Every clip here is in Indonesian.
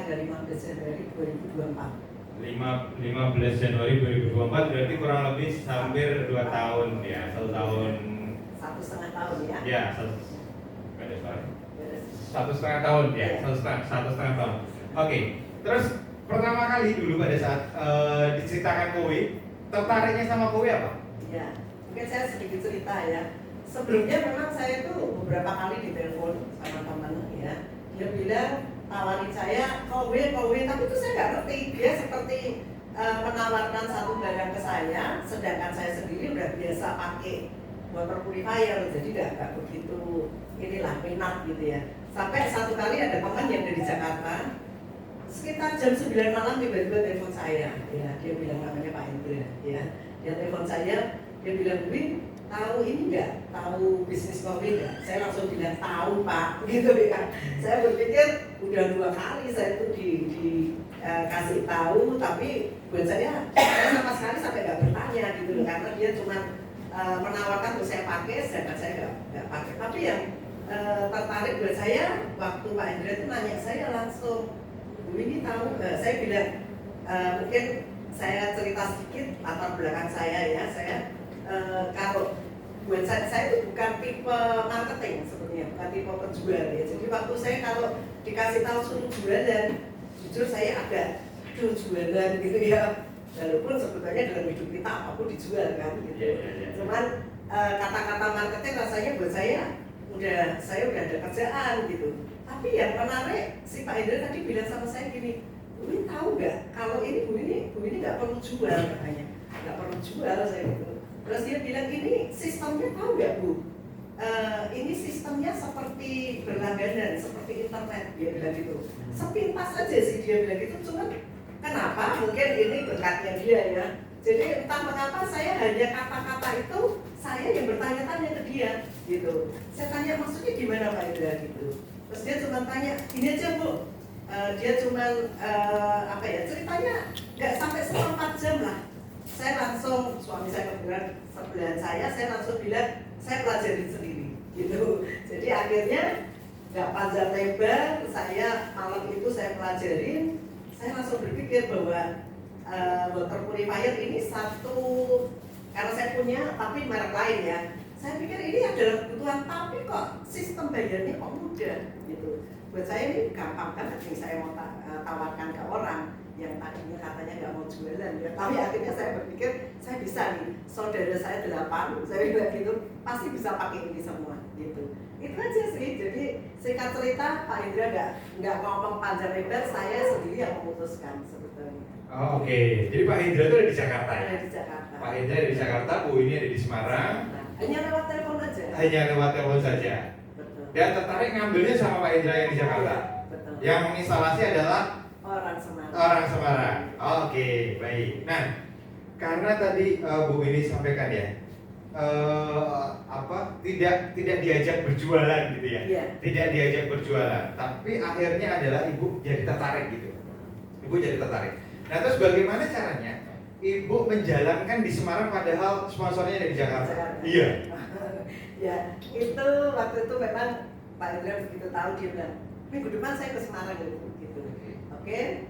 tanggal 15 Januari 2024. 15 Januari 2024 berarti kurang lebih hampir 2 tahun ya, 1 tahun. 1,5 tahun ya? Ya, 1,5 tahun ya, 1,5 tahun. Oke, terus pertama kali dulu pada saat diceritakan kowe, tertariknya sama kowe apa? Ya, mungkin saya sedikit cerita ya. Sebelumnya memang saya tuh beberapa kali ditelepon sama teman ya. Dia bilang tawarin saya kowe, tapi itu saya nggak ngerti. Dia seperti menawarkan satu barang ke saya, sedangkan saya sendiri udah biasa pakai water purifier, jadi nggak begitu inilah minat gitu ya. Sampai satu kali ada teman yang dari Jakarta, sekitar jam 9 malam tiba-tiba telepon saya, ya dia bilang namanya Pak Indra, ya dia telepon saya, dia bilang Win, tahu ini nggak, tahu bisnis kopi nggak? Saya langsung bilang tahu Pak, gitu ya. Saya berpikir udah 2 kali saya tuh dikasih tahu, tapi buat saya sama sekali sampai nggak bertanya gitu loh, karena dia cuma menawarkan untuk saya pakai, sedangkan saya nggak pakai. Tapi yang tertarik buat saya waktu Pak Indra itu nanya saya langsung, Bu ini tahu, saya bilang mungkin saya cerita sedikit latar belakang saya ya, saya kalau buat saya itu bukan tipe marketing sebenarnya, bukan tipe penjual ya. Jadi waktu saya kalau dikasih tahu suruh jualan, jujur saya agak jualan gitu ya. Walaupun sebetulnya dalam hidup kita apapun dijual kan gitu. Cuman kata-kata marketing rasanya buat saya udah ada kerjaan gitu. Tapi yang menarik si Pak Indra tadi bilang sama saya gini, Bu ini tahu nggak kalau ini Bu ini nggak perlu jual katanya, nggak perlu jual saya gitu. Terus dia bilang ini sistemnya tahu nggak Bu? Ini sistemnya seperti berlangganan, seperti internet dia bilang gitu. Sepintas aja sih dia bilang gitu, cuman kenapa? Mungkin ini berkatnya dia ya. Jadi entah mengapa saya hanya kata-kata itu saya yang bertanya-tanya ke dia gitu. Saya tanya maksudnya gimana Pak Indra gitu. Terus dia cuma tanya, ini aja Bu. Dia cuma apa ya, ceritanya nggak sampai 4 jam lah. Saya langsung, suami saya kebetulan sebelahan saya langsung bilang saya pelajarin sendiri gitu. Jadi akhirnya nggak panjang lebar, saya malam itu saya pelajarin. Saya langsung berpikir bahwa water purifier ini satu, karena saya punya tapi merek lain ya. Saya pikir ini adalah kebutuhan, tapi kok sistem bayarnya kok mudah gitu. Buat saya ini gampang banget nih saya mau tawarkan ke orang yang tadinya katanya nggak mau jualan ya. Tapi akhirnya saya berpikir saya bisa nih, saudara saya 8, saya bilang gitu pasti bisa pakai ini semua gitu. Itu aja sih. Jadi singkat cerita Pak Indra nggak ngomong panjang lebar, saya sendiri yang memutuskan sebetulnya. Oh, oke. Jadi Pak Indra itu ada di Jakarta ya? Ada di Jakarta. Pak Indra ada di Jakarta, Bu ini ada di Semarang. Hanya lewat telepon aja. Hanya lewat telepon saja. Betul. Dan tertarik ngambilnya sama Pak Indra yang di Jakarta. Betul. Yang menginstalasi adalah orang Semarang. Orang Semarang. Oke, baik. Nah, karena tadi Bu ini sampaikan ya, tidak diajak berjualan gitu ya. Iya. Tidak diajak berjualan, tapi akhirnya adalah Ibu jadi tertarik gitu. Ibu jadi tertarik. Nah, terus bagaimana caranya Ibu menjalankan di Semarang padahal sponsornya ada di Jakarta? Iya. Ya, itu waktu itu memang Pak Indra begitu tahu dia bilang, minggu depan saya ke Semarang gitu. Oke,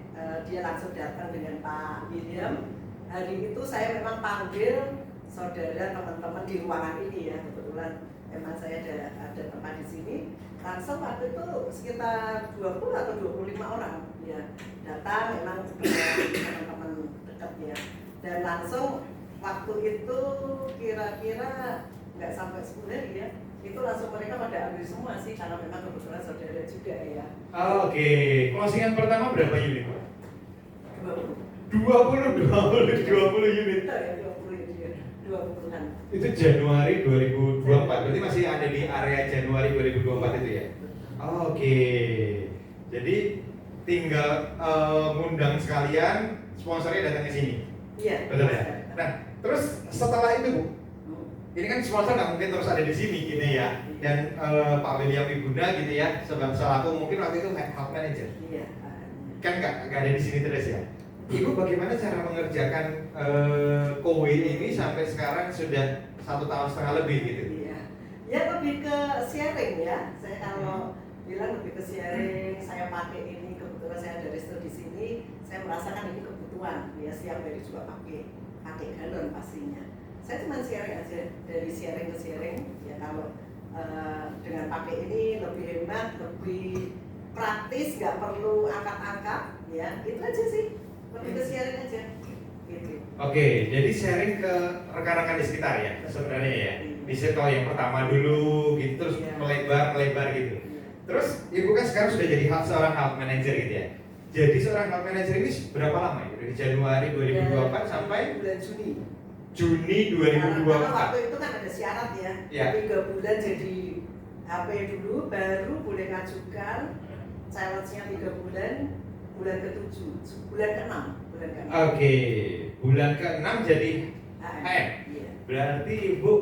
dia langsung datang dengan Pak William. Hari itu saya memang panggil saudara teman-teman di ruangan ini ya, kebetulan memang saya ada tempat di sini. Langsung waktu itu sekitar 20 atau 25 orang ya datang, memang teman-teman dekat ya. Dan langsung waktu itu kira-kira nggak sampai 10 hari ya, itu langsung mereka pada ambil semua sih, karena memang kebetulan saudara juga ya. Oke, closingan pertama berapa unit? 20 unit. Betul ya, 20-an. Itu Januari 2024, berarti masih ada di area Januari 2024 itu ya? Oke, jadi tinggal ngundang sekalian, sponsornya datang ke sini. Iya. Betul ya? Nah, terus setelah itu Bu, ini kan sponsor nggak mungkin terus ada di sini gitu ya. Dan Pak William Ibunda gitu ya, selaku mungkin waktu itu health manager. Iya. Kan nggak ada di sini terus ya. Ibu bagaimana cara mengerjakan kowe ini sampai sekarang sudah 1,5 tahun lebih gitu? Iya. Ya lebih ke sharing ya. Saya kalau bilang lebih ke sharing, saya pakai ini, kebetulan saya ada restoran sini saya merasakan ini kebutuhan, ya setiap hari juga pakai galon pastinya. Saya cuma sharing aja, dari sharing ke sharing, ya kalau dengan pakai ini lebih hemat, lebih praktis, nggak perlu angkat-angkat, ya itu aja sih, lebih ke sharing aja. Gitu. Oke, jadi sharing ke rekan-rekan di sekitar ya sebenarnya ya. Di circle yang pertama dulu gitu, terus melebar gitu. Terus ibu kan sekarang sudah jadi seorang health manager gitu ya. Jadi seorang health manager ini berapa lama ya? Dari Januari 2024 sampai bulan Juni 2024. Karena waktu itu kan ada syarat ya, Ya. 3 bulan jadi HP dulu, baru boleh ngajukan challenge-nya 3 bulan, bulan ke-7, bulan ke-6. Oke, bulan ke-6 jadi AM. Iya. Berarti ibu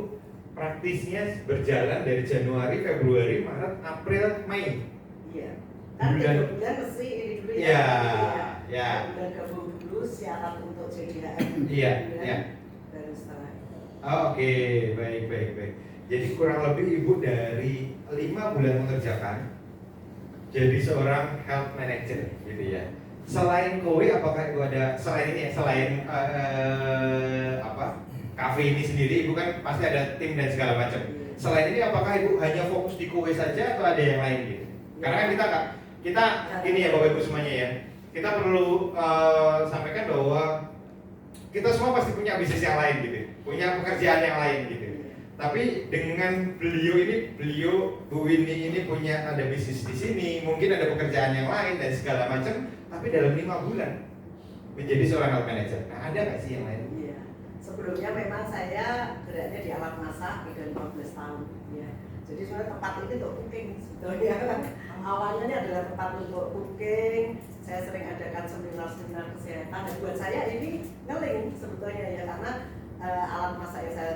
praktisnya berjalan dari Januari, Februari, Maret, April, Mei. Iya. Kan Bulan. 3 bulan mesti ini dulu Iya, ya. ya. Bulan gabung dulu syarat untuk jadi AM. Iya, iya. Baru setelah itu. Oke, baik. Jadi kurang lebih ibu dari 5 bulan mengerjakan jadi seorang health manager gitu ya. Selain kowe, apakah ibu ada selain ini ya, selain kafe ini sendiri, ibu kan pasti ada tim dan segala macam. Selain ini, apakah ibu hanya fokus di kowe saja atau ada yang lain gitu? Karena kan kita ini ya bapak ibu semuanya ya, kita perlu sampaikan bahwa kita semua pasti punya bisnis yang lain gitu, punya pekerjaan yang lain gitu. Tapi dengan beliau Bu Winnie ini punya ada bisnis di sini, mungkin ada pekerjaan yang lain dan segala macam. Tapi dalam 5 bulan menjadi seorang health manager. Nah, ada nggak sih yang lain? Iya. Sebelumnya memang saya geraknya di alat masak udah 15 tahun. Ya. Jadi sebenarnya tempat ini untuk cooking sebetulnya. Awalnya ini adalah tempat untuk cooking. Saya sering adakan seminar-seminar kesehatan. Dan buat saya ini ngeling sebetulnya ya, karena alat masak yang saya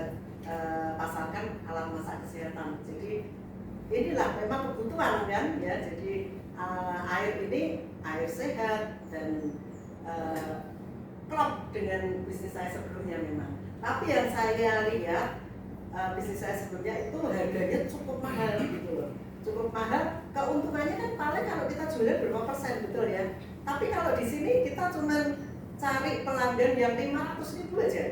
pasarkan alat masak kesehatan. Jadi inilah memang kebutuhan kan ya. Jadi air ini air sehat dan klop dengan bisnis saya sebelumnya memang. Tapi yang saya lihat bisnis saya sebelumnya itu harganya cukup mahal gitu loh. Cukup mahal, keuntungannya kan paling kalau kita jualan berapa persen, betul ya. Tapi kalau di sini kita cuma cari pelanggan yang 500.000 aja,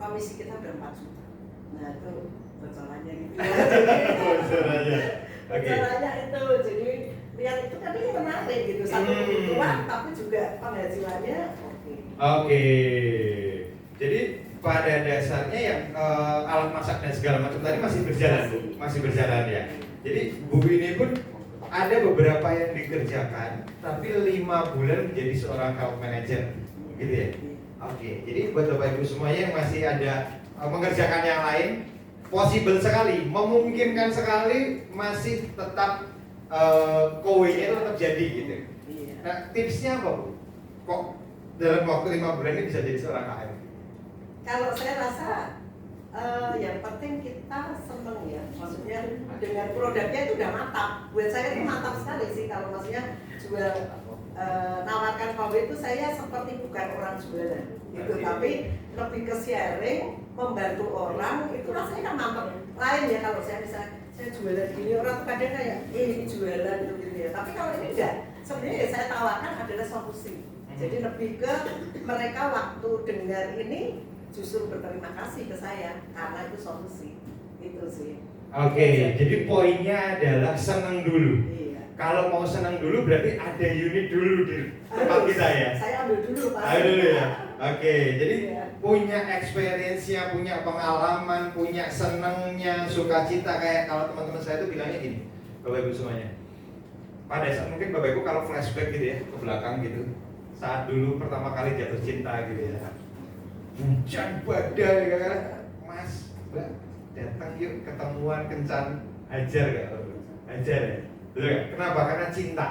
komisi kita udah 4 juta. Nah itu bocorannya gitu ya. Bocorannya itu, jadi lihat itu kan ini menarik gitu, satu kebutuhan tapi juga penghasilannya Oke. Jadi pada dasarnya yang alat masak dan segala macam tadi masih berjalan Bu, masih berjalan ya. Jadi Bu ini pun ada beberapa yang dikerjakan, tapi 5 bulan menjadi seorang health manager, gitu ya. Oke. Jadi buat Bapak Ibu semuanya yang masih ada mengerjakan yang lain, possible sekali, memungkinkan sekali masih tetap kowe-nya tetap jadi gitu. Nah, tipsnya apa Bu? Kok dalam waktu 5 bulan ini bisa jadi seorang KM? Kalau saya rasa yang penting kita seneng ya, maksudnya dengan produknya itu udah mantap. Buat saya itu mantap sekali sih kalau maksudnya jual nawarkan kowe itu saya seperti bukan orang jualan gitu, tapi lebih ke sharing, membantu orang itu rasanya kan mantap. Lain ya kalau saya bisa saya jualan gini, orang tuh kadang kayak ini jualan gitu ya. Tapi kalau ini enggak, sebenarnya yang saya tawarkan adalah solusi. Jadi lebih ke mereka waktu dengar ini justru berterima kasih ke saya karena itu solusi. Itu sih. Oke, jadi poinnya adalah senang dulu. Iya. Kalau mau senang dulu berarti ada unit dulu di tempat kita ya. Saya ambil dulu Pak. Ayo dulu ya. Oke, jadi Iya. punya experience-nya, punya pengalaman, punya senangnya, sukacita kayak kalau teman-teman saya itu bilangnya gini, Bapak Ibu semuanya. Pada saat mungkin Bapak Ibu kalau flashback gitu ya ke belakang gitu, saat dulu pertama kali jatuh cinta gitu ya, hujan badai kan, Mas, Mbak, datang yuk ketemuan kencan, hajar gak? Hajar ya? Betul gak? Kenapa? Karena cinta,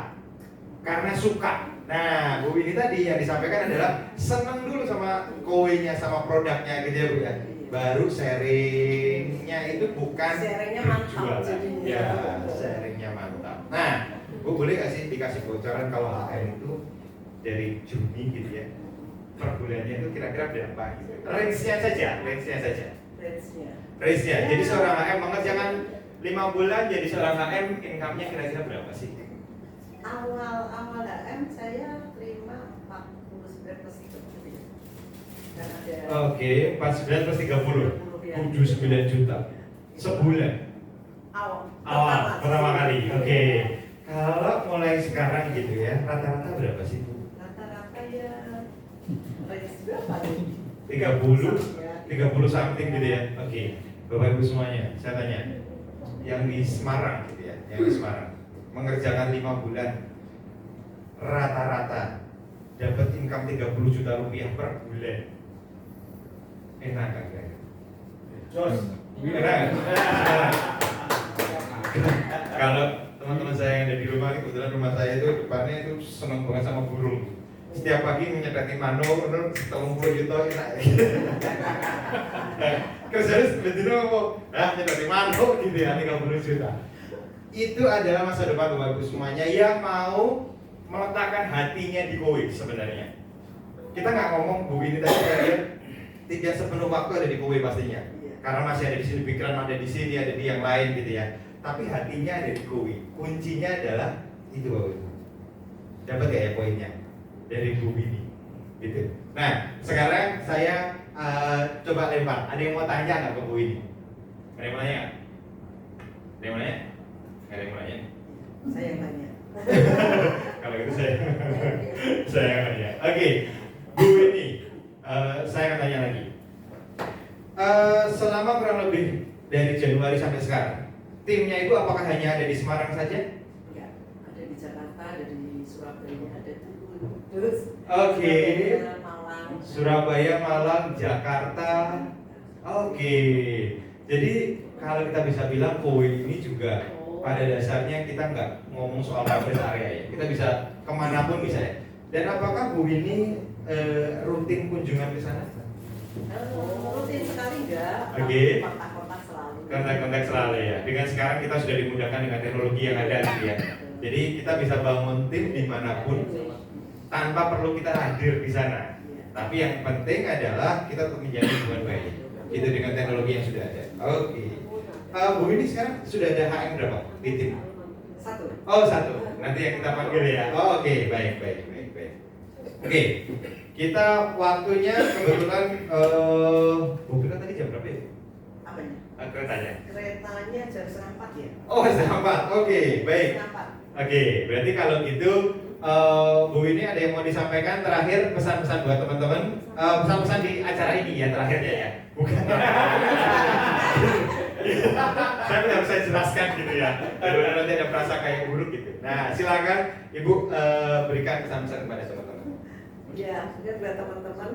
karena suka. Nah, Bu ini tadi yang disampaikan adalah seneng dulu sama kowe-nya, sama produknya gitu ya Bu ya. Baru sharingnya itu bukan sharingnya mantap jualan. jadinya. Ya, sharingnya mantap. Nah, Bu boleh gak sih dikasih bocoran kalau HM itu dari Juni gitu ya, per bulannya itu kira-kira berapa gitu? Range-nya saja. Range-nya. Jadi seorang HM mengerjakan 5 bulan jadi seorang HM, income-nya kira-kira berapa sih? Awal HM saya terima plus 30 ya. Dan ada Oke, 49 plus 30 ya. 79 juta sebulan awal pertama kali. Oke. Kalau mulai sekarang gitu ya, rata-rata berapa sih Bu? Rata-rata ya range berapa nih? 30 something gitu ya. Oke. Bapak Ibu semuanya, saya tanya. Yang di Semarang gitu ya, yang di Semarang mengerjakan 5 bulan rata-rata dapat income 30 juta rupiah per bulan. Enak kan? Jos. Enak. Kalau teman-teman saya yang ada di rumah, kebetulan rumah saya itu depannya itu seneng banget sama burung. Setiap pagi menyedaki mano, telung puluh juta enak. Kerjanya seperti ngomong, nyedaki mano gitu ya, 30 juta. Itu adalah masa depan Bapak Ibu semuanya yang mau meletakkan hatinya di Kowe sebenarnya. Kita nggak ngomong Bu ini tadi kalian tidak sepenuh waktu ada di Kowe pastinya. Karena masih ada di sini pikiran, ada di sini, ada di yang lain gitu ya. Tapi hatinya ada di Kowe. Kuncinya adalah itu Bapak Ibu. Dapat gak ya poinnya dari Bu ini? Gitu. Nah, sekarang saya coba lempar. Ada yang mau tanya nggak ke Bu ini? Ada yang mau nanya? Ada yang mau nanya? Ada yang mau nanya? Saya yang tanya. Kalau gitu saya yang tanya. Oke, Bu ini saya akan tanya lagi. Selama kurang lebih dari Januari sampai sekarang, timnya itu apakah hanya ada di Semarang saja? Enggak, ada di Jakarta, ada di Surabaya, ada di Kudus. Oke. Malang. Surabaya, Malang, Jakarta. Oke. Jadi kalau kita bisa bilang Kowe ini juga pada dasarnya kita nggak ngomong soal coverage area ya. Kita bisa kemanapun bisa ya. Dan apakah Bu ini rutin kunjungan ke sana? Rutin sekali enggak? Oke. Kontak-kontak selalu. Kontak-kontak selalu ya. Dengan sekarang kita sudah dimudahkan dengan teknologi yang ada gitu ya. Jadi kita bisa bangun tim dimanapun tanpa perlu kita hadir di sana. Tapi yang penting adalah kita tetap menjadi hubungan baik. Itu dengan teknologi yang sudah ada. Oke. Bu ini sekarang sudah ada HM berapa di tim? 1. Oh 1. Nanti yang kita panggil ya. Oh, oke, baik. Oke. Kita waktunya kebetulan kita tadi jam berapa ya? Apanya? Keretanya. Keretanya jam 3:30 ya? Oh, jam 4. Oke, baik. 3:30. Oke, berarti kalau gitu Bu ini ada yang mau disampaikan terakhir pesan-pesan buat teman-teman, pesan-pesan di acara ini ya terakhirnya ya, bukan? Saya tidak bisa jelaskan gitu ya, daripada nanti ada perasa kayak buruk gitu. Nah, silakan Ibu berikan pesan-pesan kepada teman-teman. Ya, mungkin buat teman-teman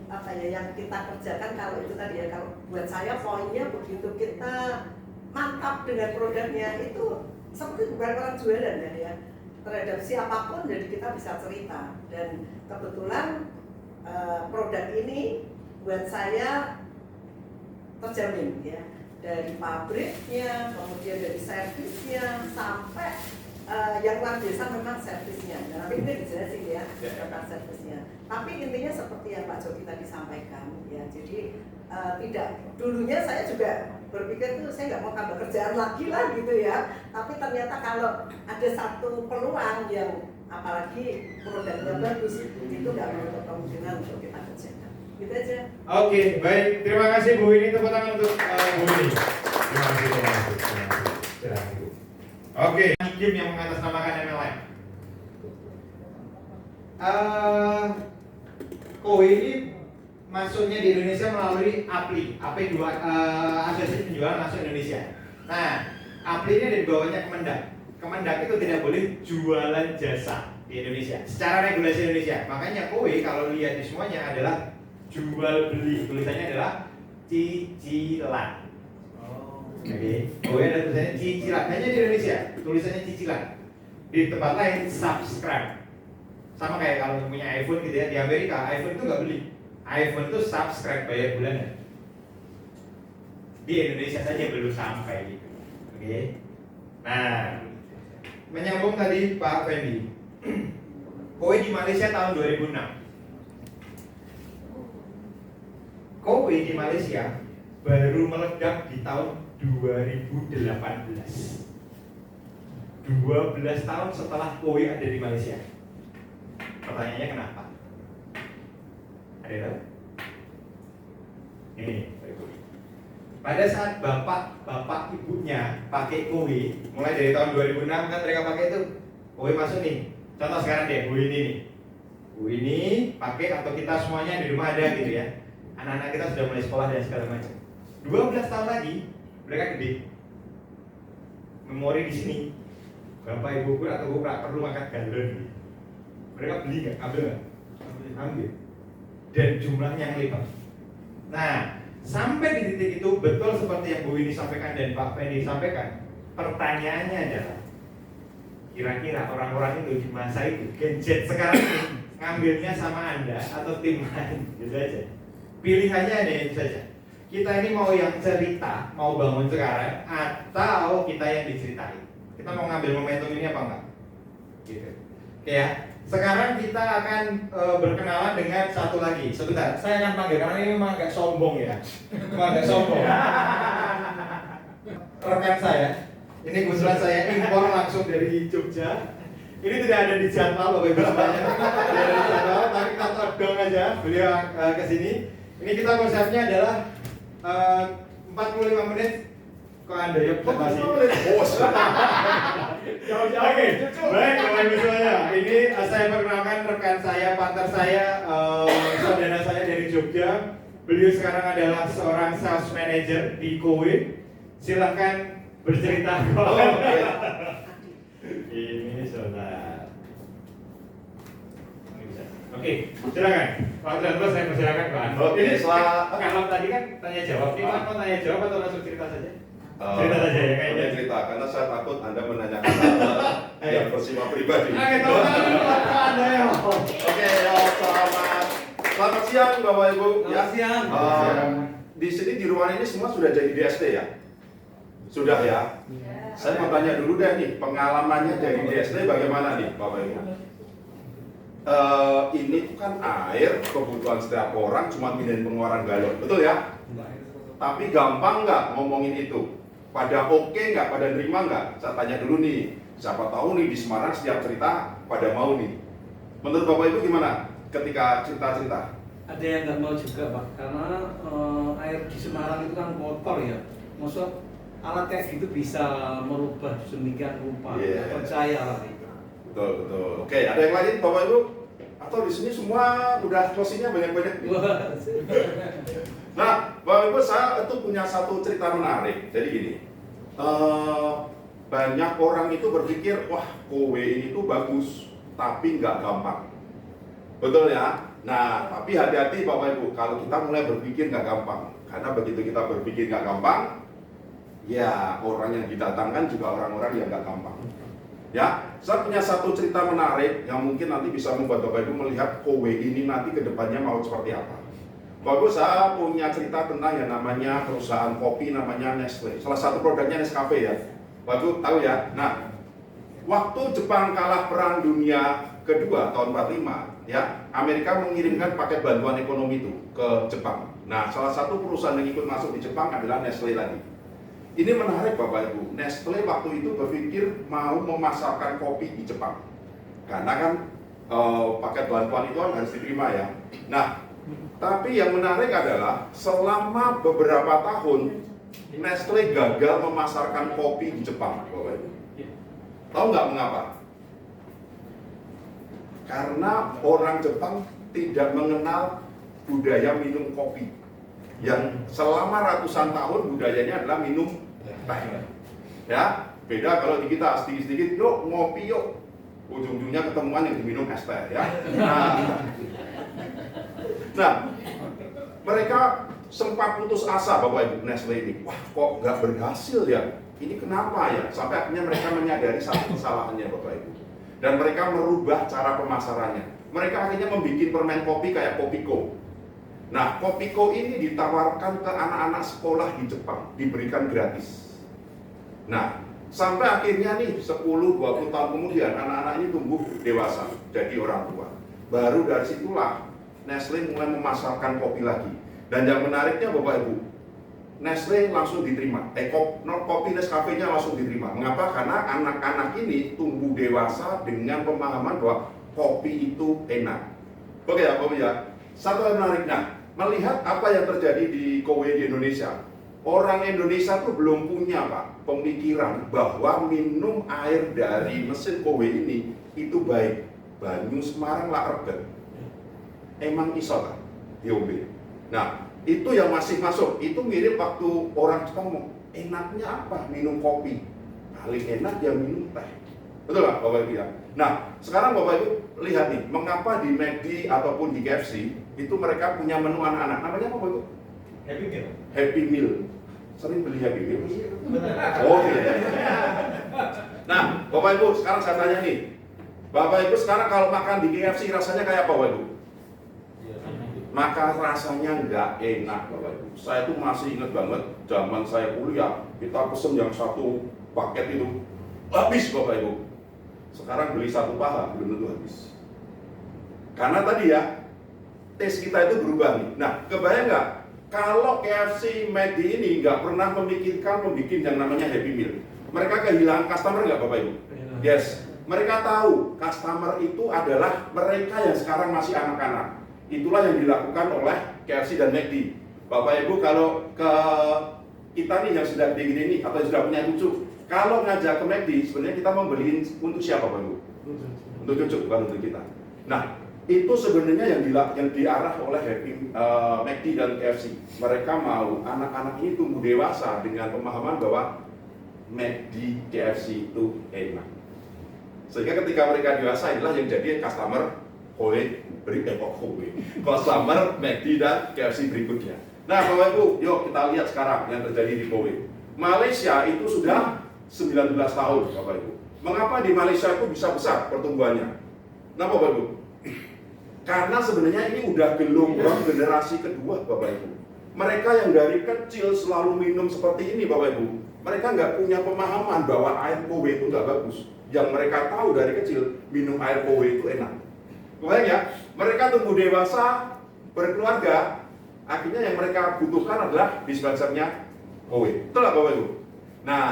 apa ya yang kita kerjakan kalau itu tadi ya, kalau buat saya poinnya begitu kita mantap dengan produknya itu seperti bukan orang jualan ya, terhadap siapapun, jadi kita bisa cerita. Dan kebetulan produk ini buat saya terjamin ya, dari pabriknya, kemudian dari servisnya sampai yang luar biasa memang servisnya. Nah, tapi ini dijelasin ya tentang servisnya. Tapi intinya seperti yang Pak Jogi tadi sampaikan ya. Jadi tidak, dulunya saya juga berpikir tuh saya nggak mau tambah kerjaan lagi lah gitu ya. Tapi ternyata kalau ada satu peluang yang apalagi produknya bagus, itu nggak menutup kemungkinan untuk kita kerjakan. Gitu aja. Oke, baik. Terima kasih Bu ini, tepuk tangan untuk Bu ini. Terima kasih. Oke, Kim yang mengatasnamakan MLM. Kowe ini masuknya di Indonesia melalui APLI, AP2, Asosiasi Penjualan Masuk Indonesia. Nah, APLI ini ada di bawahnya Kemendak. Kemendak itu tidak boleh jualan jasa di Indonesia secara regulasi Indonesia. Makanya Kowe kalau lihat di semuanya adalah jual beli, tulisannya adalah cicilan. Oke, Kowe ada tulisannya cicilan. Hanya di Indonesia tulisannya cicilan. Di tempat lain subscribe. Sama kayak kalau punya iPhone gitu ya, di Amerika iPhone itu nggak beli. iPhone itu subscribe bayar bulanan. Di Indonesia saja belum sampai gitu. Oke. Nah, menyambung tadi Pak Fendi. Kowe di Malaysia tahun 2006. Kowe di Malaysia baru meledak di tahun 2018. 12 tahun setelah Kowe ada di Malaysia. Pertanyaannya kenapa? Ada yang tahu? Ini, Pak Ibu. Pada saat bapak ibunya pakai kue, mulai dari tahun 2006 kan mereka pakai itu kue masuk nih. Contoh sekarang deh, kue ini nih. Kue ini pakai atau kita semuanya di rumah ada gitu ya. Anak-anak kita sudah mulai sekolah dan segala macam. 12 tahun lagi mereka gede. Memori di sini. Bapak ibu pun atau gue perlu makan galon. Mereka beli nggak? Ambil nggak? Ambil. Dan jumlahnya yang lipat. Nah, sampai di titik itu betul seperti yang Bu Winnie sampaikan dan Pak Fendi sampaikan. Pertanyaannya adalah, kira-kira orang-orang itu di masa itu gadget sekarang ini ngambilnya sama Anda atau tim lain, gitu aja. Pilihannya ada itu saja. Kita ini mau yang cerita, mau bangun sekarang, atau kita yang diceritain. Kita mau ngambil momentum ini apa enggak? Gitu. Oke ya. Sekarang kita akan berkenalan dengan satu lagi. Sebentar, saya akan panggil karena ini memang agak sombong ya. Memang agak sombong. Rekan saya, ini kebetulan saya impor langsung dari Jogja. Ini tidak ada di jadwal Bapak Ibu semuanya. Tidak ada di jadwal, tapi kita todong aja beliau ke sini. Ini kita konsepnya adalah 45 menit. Kok Anda ya presentasi? Bos. Oke, baik Bapak Ibu semuanya. Ini saya perkenalkan rekan saya, partner saya, saudara saya dari Jogja. Beliau sekarang adalah seorang sales manager di Kowe. Silahkan bercerita. Ini saudara. Oke, silakan. Pak Terus saya persilakan Pak. Oke, kalau tadi kan tanya jawab, ini mau tanya jawab atau langsung cerita saja? Cerita saja ya kayaknya. Cerita, karena saya takut Anda menanyakan yang bersifat pribadi. Oke, Anda ya. Oke, selamat siang Bapak Ibu. Selamat siang. Di sini di ruangan ini semua sudah jadi DSD ya? Sudah ya? Saya mau tanya dulu deh nih, pengalamannya jadi DSD bagaimana nih Bapak Ibu? Ini tuh kan air, kebutuhan setiap orang cuma pindahin pengeluaran galon, betul ya? Tapi gampang nggak ngomongin itu? Pada oke nggak? Pada nerima nggak? Saya tanya dulu nih, siapa tahu nih di Semarang setiap cerita pada mau nih. Menurut Bapak Ibu gimana ketika cerita-cerita? Ada yang nggak mau juga Pak, karena air di Semarang itu kan kotor ya. Maksud alat kayak gitu bisa merubah sedemikian rupa. Yeah. Percaya lah. Betul, betul. Oke, ada yang lain Bapak Ibu? Atau di sini semua udah closingnya banyak-banyak nih? Nah, Bapak Ibu, saya itu punya satu cerita menarik. Jadi gini, banyak orang itu berpikir, wah kowe ini tuh bagus, tapi nggak gampang. Betul ya? Nah, tapi hati-hati Bapak Ibu, kalau kita mulai berpikir nggak gampang. Karena begitu kita berpikir nggak gampang, ya orang yang didatangkan juga orang-orang yang nggak gampang. Ya, saya punya satu cerita menarik yang mungkin nanti bisa membuat Bapak Ibu melihat kowe ini nanti ke depannya mau seperti apa. Bapak Ibu, saya punya cerita tentang yang namanya perusahaan kopi namanya Nestle. Salah satu produknya Nescafe ya. Bapak Ibu tahu ya. Nah, waktu Jepang kalah Perang Dunia Kedua tahun 45, ya, Amerika mengirimkan paket bantuan ekonomi itu ke Jepang. Nah, salah satu perusahaan yang ikut masuk di Jepang adalah Nestle lagi. Ini menarik Bapak Ibu, Nestle waktu itu berpikir mau memasarkan kopi di Jepang. Karena kan paket bantuan itu harus diterima ya. Nah, tapi yang menarik adalah selama beberapa tahun Nestle gagal memasarkan kopi di Jepang Bapak Ibu. Tahu nggak mengapa? Karena orang Jepang tidak mengenal budaya minum kopi. Yang selama ratusan tahun budayanya adalah minum teh. Ya, beda kalau di kita sedikit-sedikit, yuk ngopi yuk. Ujung-ujungnya ketemuan yang diminum es teh ya. Nah, mereka sempat putus asa Bapak Ibu Nestle ini. Wah, kok nggak berhasil ya? Ini kenapa ya? Sampai akhirnya mereka menyadari satu kesalahannya Bapak Ibu. Dan mereka merubah cara pemasarannya. Mereka akhirnya membuat permen kopi kayak Kopiko. Nah, Kopiko ini ditawarkan ke anak-anak sekolah di Jepang, diberikan gratis. Nah, sampai akhirnya nih 10-20 tahun kemudian anak-anak ini tumbuh dewasa, jadi orang tua. Baru dari situlah Nestle mulai memasarkan kopi lagi. Dan yang menariknya Bapak Ibu, Nestle langsung diterima. Kopi Nescafe-nya langsung diterima. Mengapa? Karena anak-anak ini tumbuh dewasa dengan pemahaman bahwa kopi itu enak. Oke ya, Bapak ya. Satu hal menariknya, melihat apa yang terjadi di kowe di Indonesia. Orang Indonesia tuh belum punya Pak pemikiran bahwa minum air dari mesin kowe ini itu baik. Banyu Semarang lah reget. Emang iso kan diombe. Nah, itu yang masih masuk. Itu mirip waktu orang Jepang ngomong, enaknya apa minum kopi? Paling enak ya minum teh. Betul nggak Bapak Ibu ya? Nah, sekarang Bapak Ibu lihat nih, mengapa di McD ataupun di KFC itu mereka punya menu anak-anak. Namanya apa Bapak Ibu? Happy meal. Happy Meal. Sering beli Happy Meal? Benar. Oh iya. Nah, Bapak Ibu, sekarang saya tanya nih. Bapak Ibu sekarang kalau makan di KFC rasanya kayak apa Bapak Ibu? Maka rasanya nggak enak Bapak Ibu. Saya tuh masih ingat banget zaman saya kuliah, kita pesen yang satu paket itu habis Bapak Ibu. Sekarang beli satu paha belum tentu habis. Karena tadi ya, tes kita itu berubah nih. Nah, kebayang nggak kalau KFC McD ini nggak pernah memikirkan membuat yang namanya Happy Meal? Mereka kehilangan customer nggak Bapak Ibu? Yes. Mereka tahu customer itu adalah mereka yang sekarang masih anak-anak. Itulah yang dilakukan oleh KFC dan McD. Bapak Ibu kalau ke kita nih yang sudah gede ini atau yang sudah punya cucu, kalau ngajak ke McD sebenarnya kita membeliin untuk siapa Bapak Ibu? Untuk cucu, bukan untuk kita. Nah, itu sebenarnya yang diarah oleh McD dan KFC. Mereka mau anak-anak ini tumbuh dewasa dengan pemahaman bahwa McD, KFC itu enak. Sehingga ketika mereka dewasa inilah yang jadi customer customer McD dan KFC berikutnya. Nah Bapak Ibu, yuk kita lihat sekarang yang terjadi di Kowe. Malaysia itu sudah 19 tahun Bapak Ibu. Mengapa di Malaysia itu bisa besar pertumbuhannya? Nah Bapak Ibu, karena sebenarnya ini udah gelombang generasi kedua Bapak Ibu. Mereka yang dari kecil selalu minum seperti ini Bapak Ibu, mereka nggak punya pemahaman bahwa air Kowe itu nggak bagus. Yang mereka tahu dari kecil, minum air Kowe itu enak. Kebayang ya, mereka tumbuh dewasa, berkeluarga, akhirnya yang mereka butuhkan adalah dispensernya Kowe. Betul nggak Bapak Ibu? Nah,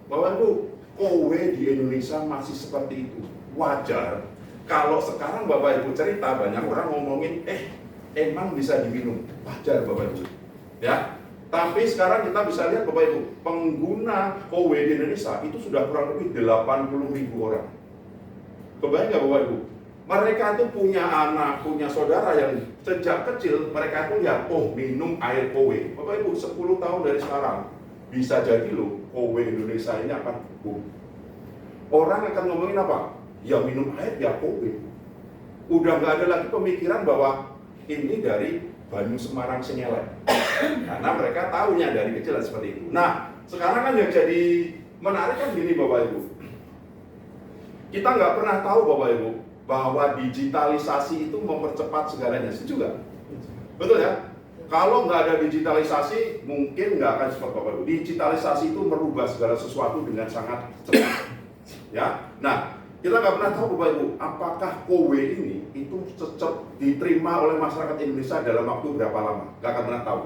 Bapak Ibu, Kowe di Indonesia masih seperti itu. Wajar. Kalau sekarang Bapak Ibu cerita, banyak orang ngomongin, emang bisa diminum. Wajar Bapak Ibu. Ya, tapi sekarang kita bisa lihat Bapak Ibu, pengguna Kowe di Indonesia itu sudah kurang lebih 80.000 orang. Kebayang nggak Bapak Ibu? Mereka itu punya anak, punya saudara yang sejak kecil mereka itu lihat, minum air Kowe. Bapak Ibu, 10 tahun dari sekarang bisa jadi loh, Kowe Indonesia ini akan boom. Orang akan ngomongin apa? Ya minum air ya Kowe. Udah nggak ada lagi pemikiran bahwa ini dari Banyu Semarang Senyelek. Karena mereka tahunya dari kecil seperti itu. Nah, sekarang kan yang jadi menarik kan gini Bapak Ibu. Kita nggak pernah tahu Bapak Ibu bahwa digitalisasi itu mempercepat segalanya, setuju nggak? Betul ya? Kalau nggak ada digitalisasi, mungkin nggak akan seperti Bapak Ibu. Digitalisasi itu merubah segala sesuatu dengan sangat cepat. Ya, nah kita nggak pernah tahu Bapak Ibu, apakah Kowe ini itu cocok diterima oleh masyarakat Indonesia dalam waktu berapa lama? Nggak akan pernah tahu.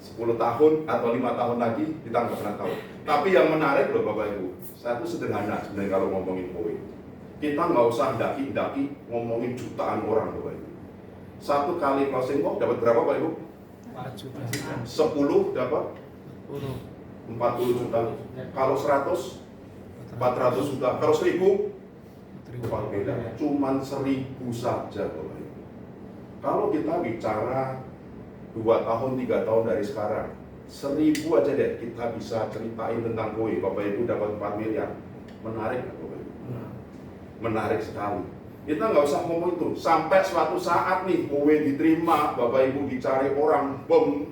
10 tahun atau 5 tahun lagi kita nggak pernah tahu. Tapi yang menarik loh Bapak Ibu, saya itu sederhana sebenarnya kalau ngomongin Kowe. Kita nggak usah daki-daki ngomongin jutaan orang Bapak Ibu. Satu kali closing call dapat berapa Bapak Ibu? 10 dapat 40 juta. Kalau 100 400 juta. Kalau 1000 beda. Cuman 1000 saja Bapak Ibu. Kalau kita bicara 2 tahun 3 tahun dari sekarang, 1000 aja deh kita bisa ceritain tentang Kowe. Bapak Ibu dapat 4 miliar. Menarik nggak Bapak Ibu? Menarik sekali. Kita nggak usah ngomong itu. Sampai suatu saat nih Kowe diterima, Bapak Ibu dicari orang, bom.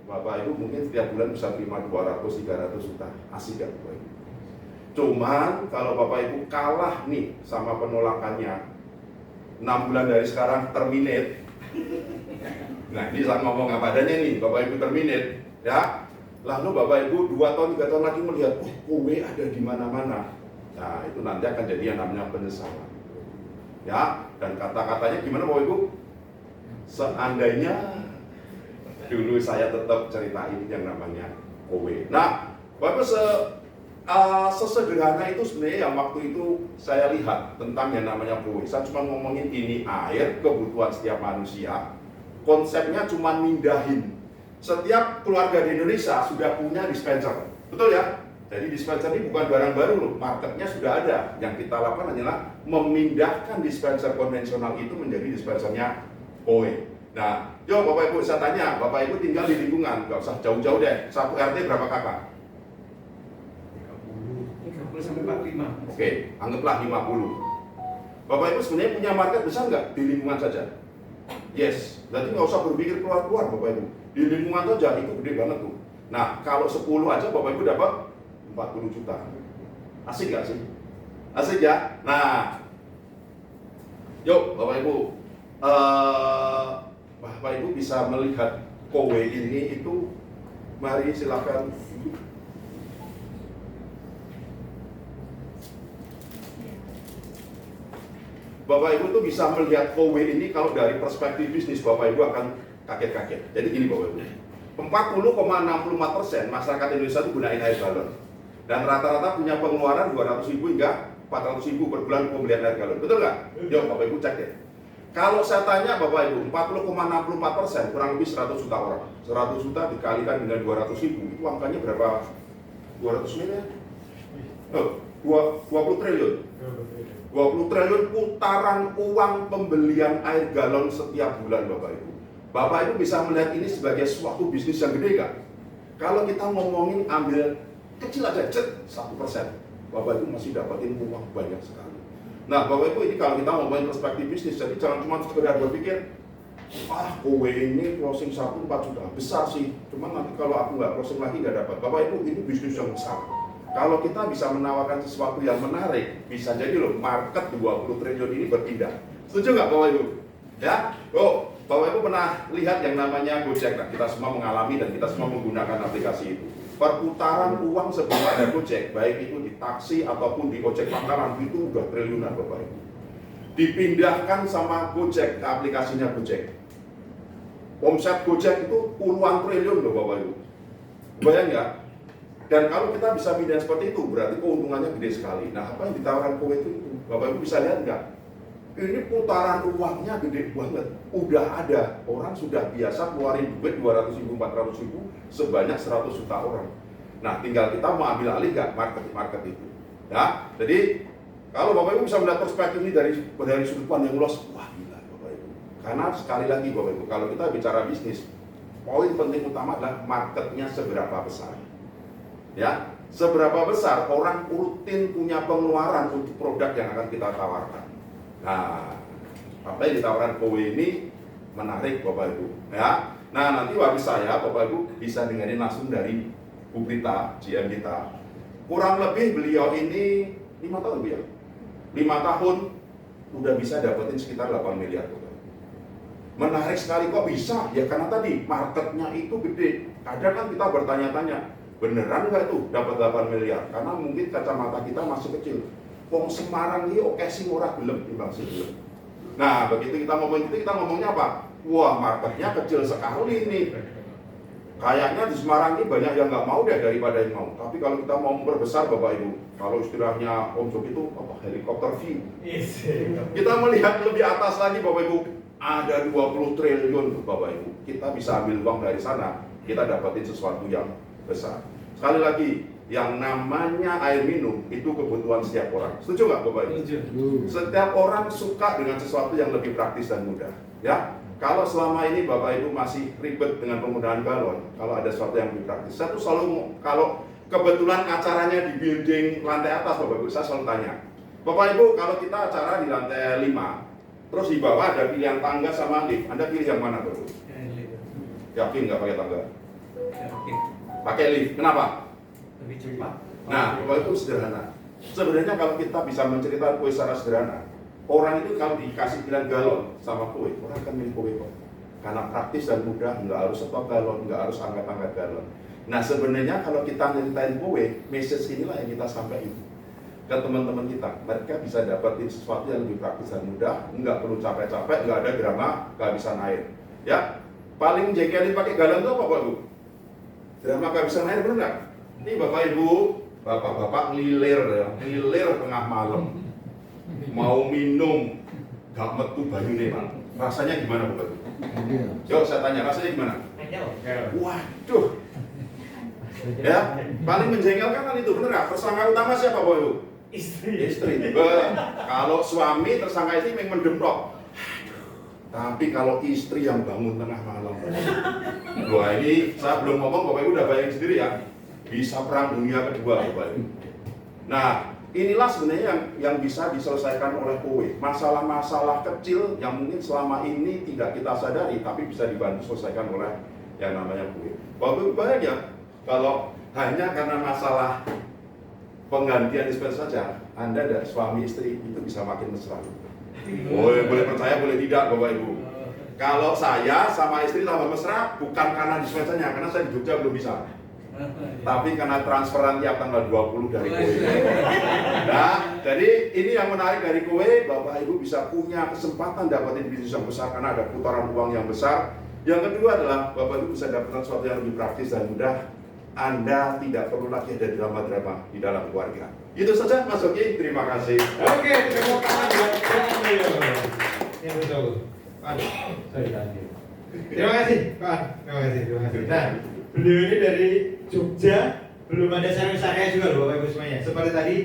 Bapak Ibu mungkin setiap bulan bisa terima 200-300 juta. Asik ya Bapak Ibu. Cuman kalau Bapak Ibu kalah nih sama penolakannya, 6 bulan dari sekarang terminate. Nah ini saya ngomong apa adanya nih, Bapak Ibu terminate, ya. Lalu Bapak Ibu 2 tahun 3 tahun lagi melihat, Kowe ada di mana-mana. Nah itu nanti akan jadi yang namanya penyesalan. Ya, dan kata-katanya gimana Bapak Ibu? Seandainya dulu saya tetap ceritain yang namanya Kowe. Nah, Bapak sesederhana itu sebenarnya yang waktu itu saya lihat tentang yang namanya kowe. Saya cuma ngomongin ini air, kebutuhan setiap manusia. Konsepnya cuma mindahin. Setiap keluarga di Indonesia sudah punya dispenser, betul ya? Jadi dispenser ini bukan barang baru loh, marketnya sudah ada. Yang kita lakukan adalah memindahkan dispenser konvensional itu menjadi dispensernya kowe. Nah, yo Bapak Ibu saya tanya, Bapak Ibu tinggal di lingkungan, nggak usah jauh-jauh deh. Satu RT berapa kakak? 30 sampai 45. Oke, anggaplah 50. Bapak Ibu sebenarnya punya market besar nggak di lingkungan saja? Yes, berarti nggak usah berpikir keluar-keluar Bapak Ibu. Di lingkungan saja itu gede banget tuh. Nah, kalau 10 aja Bapak Ibu dapat 40 juta. Asik nggak sih? Asik ya? Nah, yuk Bapak Ibu. Bapak Ibu bisa melihat kowe ini itu. Mari silakan. Bapak Ibu tuh bisa melihat kowe ini kalau dari perspektif bisnis Bapak Ibu akan kaget-kaget. Jadi gini Bapak Ibu, 40,64% masyarakat Indonesia itu gunain air galon. Dan rata-rata punya pengeluaran 200.000 hingga 400.000 per bulan pembelian air galon. Betul nggak? Yuk Bapak Ibu cek deh. Kalau saya tanya Bapak Ibu, 40,64% kurang lebih 100 juta orang. 100 juta dikalikan dengan 200.000, itu angkanya berapa? 200 miliar? 20 triliun. 20 triliun putaran uang pembelian air galon setiap bulan Bapak Ibu. Bapak Ibu bisa melihat ini sebagai suatu bisnis yang gede kan? Kalau kita ngomongin ambil kecil aja, 1%. Bapak Ibu masih dapatin uang banyak sekali. Nah Bapak Ibu ini kalau kita ngomongin perspektif bisnis, jadi jangan cuma sekedar berpikir, kowe ini closing 1 4 juta, besar sih. Cuma nanti kalau aku nggak closing lagi nggak dapat. Bapak Ibu ini bisnis yang besar. Kalau kita bisa menawarkan sesuatu yang menarik, bisa jadi loh market 20 triliun ini berpindah. Setuju nggak Bapak Ibu? Ya? Bapak Ibu pernah lihat yang namanya Gojek? Nah, kita semua mengalami dan kita semua menggunakan aplikasi itu. Perputaran uang sebelum ada Gojek, baik itu di taksi ataupun di ojek pangkalan, itu udah triliunan Bapak Ibu. Dipindahkan sama Gojek ke aplikasinya Gojek. Omset Gojek itu puluhan triliun loh Bapak Ibu. Bayang ya? Dan kalau kita bisa pindah seperti itu, berarti keuntungannya gede sekali. Nah, apa yang ditawarkan kowe itu? Bapak Ibu bisa lihat nggak? Ini putaran uangnya gede banget. Udah ada, orang sudah biasa keluarin duit 200.000, 400.000 sebanyak 100 juta orang. Nah, tinggal kita mau ambil alih nggak market itu. Ya, jadi kalau Bapak Ibu bisa melihat perspektif ini dari sudut pandang yang luas, wah gila Bapak Ibu. Karena sekali lagi Bapak Ibu, kalau kita bicara bisnis, poin penting utama adalah marketnya seberapa besar. Ya, seberapa besar orang rutin punya pengeluaran untuk produk yang akan kita tawarkan. Nah, apa yang ditawarkan kowe ini menarik Bapak Ibu. Ya, nah nanti habis saya Bapak Ibu bisa dengerin langsung dari Bu Prita, GM kita. Kurang lebih beliau ini 5 tahun beliau. 5 tahun udah bisa dapetin sekitar 8 miliar Bapak Ibu. Menarik sekali kok bisa? Ya karena tadi marketnya itu gede. Kadang kan kita bertanya-tanya, beneran nggak itu dapat 8 miliar? Karena mungkin kacamata kita masih kecil. Wong Semarang ini oke sih murah belum timbang sih belum. Nah begitu kita ngomong itu, kita ngomongnya apa? Wah marketnya kecil sekali nih. Kayaknya di Semarang ini banyak yang nggak mau deh daripada yang mau. Tapi kalau kita mau memperbesar Bapak Ibu, kalau istilahnya Om Jok itu apa? Helikopter view. Kita melihat lebih atas lagi Bapak Ibu, ada 20 triliun Bapak Ibu. Kita bisa ambil uang dari sana, kita dapetin sesuatu yang besar. Sekali lagi, yang namanya air minum itu kebutuhan setiap orang. Setuju nggak Bapak Ibu? Setuju. Setiap orang suka dengan sesuatu yang lebih praktis dan mudah. Ya, kalau selama ini Bapak Ibu masih ribet dengan penggunaan galon, kalau ada sesuatu yang lebih praktis, saya tuh selalu kalau kebetulan acaranya di building lantai atas Bapak Ibu, saya selalu tanya, Bapak Ibu kalau kita acara di lantai 5, terus di bawah ada pilihan tangga sama lift, Anda pilih yang mana Bapak Ibu? Yakin nggak pakai tangga? Yakin. Pakai lift. Kenapa? Lebih cepat. Nah, Bapak itu sederhana. Sebenarnya kalau kita bisa menceritakan kue secara sederhana, orang itu kalau dikasih pilihan galon sama kue, orang akan milih kue kok. Karena praktis dan mudah, nggak harus stok galon, nggak harus angkat-angkat galon. Nah, sebenarnya kalau kita nyeritain kue, message inilah yang kita sampaikan ke teman-teman kita. Mereka bisa dapetin sesuatu yang lebih praktis dan mudah, nggak perlu capek-capek, nggak ada drama kehabisan air. Ya, paling jengkelin pakai galon itu apa Pak Bu? Drama kehabisan air, benar nggak? Ini Bapak Ibu, bapak-bapak ngelilir ya, ngelilir tengah malam, mau minum, gak metu banyune Pak. Rasanya gimana Bapak Ibu? Yuk saya tanya, rasanya gimana? Waduh. Ya, paling menjengkelkan kan itu, bener nggak? Tersangka utama siapa Bapak Ibu? Istri. Kalau suami tersangka istri memang mendemprok. Tapi kalau istri yang bangun tengah malam, wah ini saya belum ngomong, Bapak Ibu udah bayangin sendiri ya, bisa perang dunia kedua Bapak Ibu. Nah, inilah sebenarnya yang bisa diselesaikan oleh kowe. Masalah-masalah kecil yang mungkin selama ini tidak kita sadari, tapi bisa dibantu selesaikan oleh yang namanya kowe. Bapak Ibu bayang ya, kalau hanya karena masalah penggantian dispenser saja, Anda dan suami istri itu bisa makin mesra. Boleh percaya, boleh tidak Bapak Ibu. Kalau saya sama istri tambah mesra bukan karena dispensernya, karena saya di Jogja belum bisa. Tapi karena transferan tiap tanggal 20 dari kowe. Nah, jadi ini yang menarik dari kowe, Bapak Ibu bisa punya kesempatan dapatin bisnis yang besar karena ada putaran uang yang besar. Yang kedua adalah Bapak Ibu bisa dapatkan sesuatu yang lebih praktis dan mudah. Anda tidak perlu lagi ada drama-drama di dalam keluarga. Itu saja Mas Oki, terima kasih. Oke, tepuk tangan buat Daniel. Ya betul. Pak, sorry Daniel. Terima kasih, Pak. Terima kasih. Nah, beliau ini dari Jogja, belum ada servis area juga loh Bapak Ibu semuanya. Seperti tadi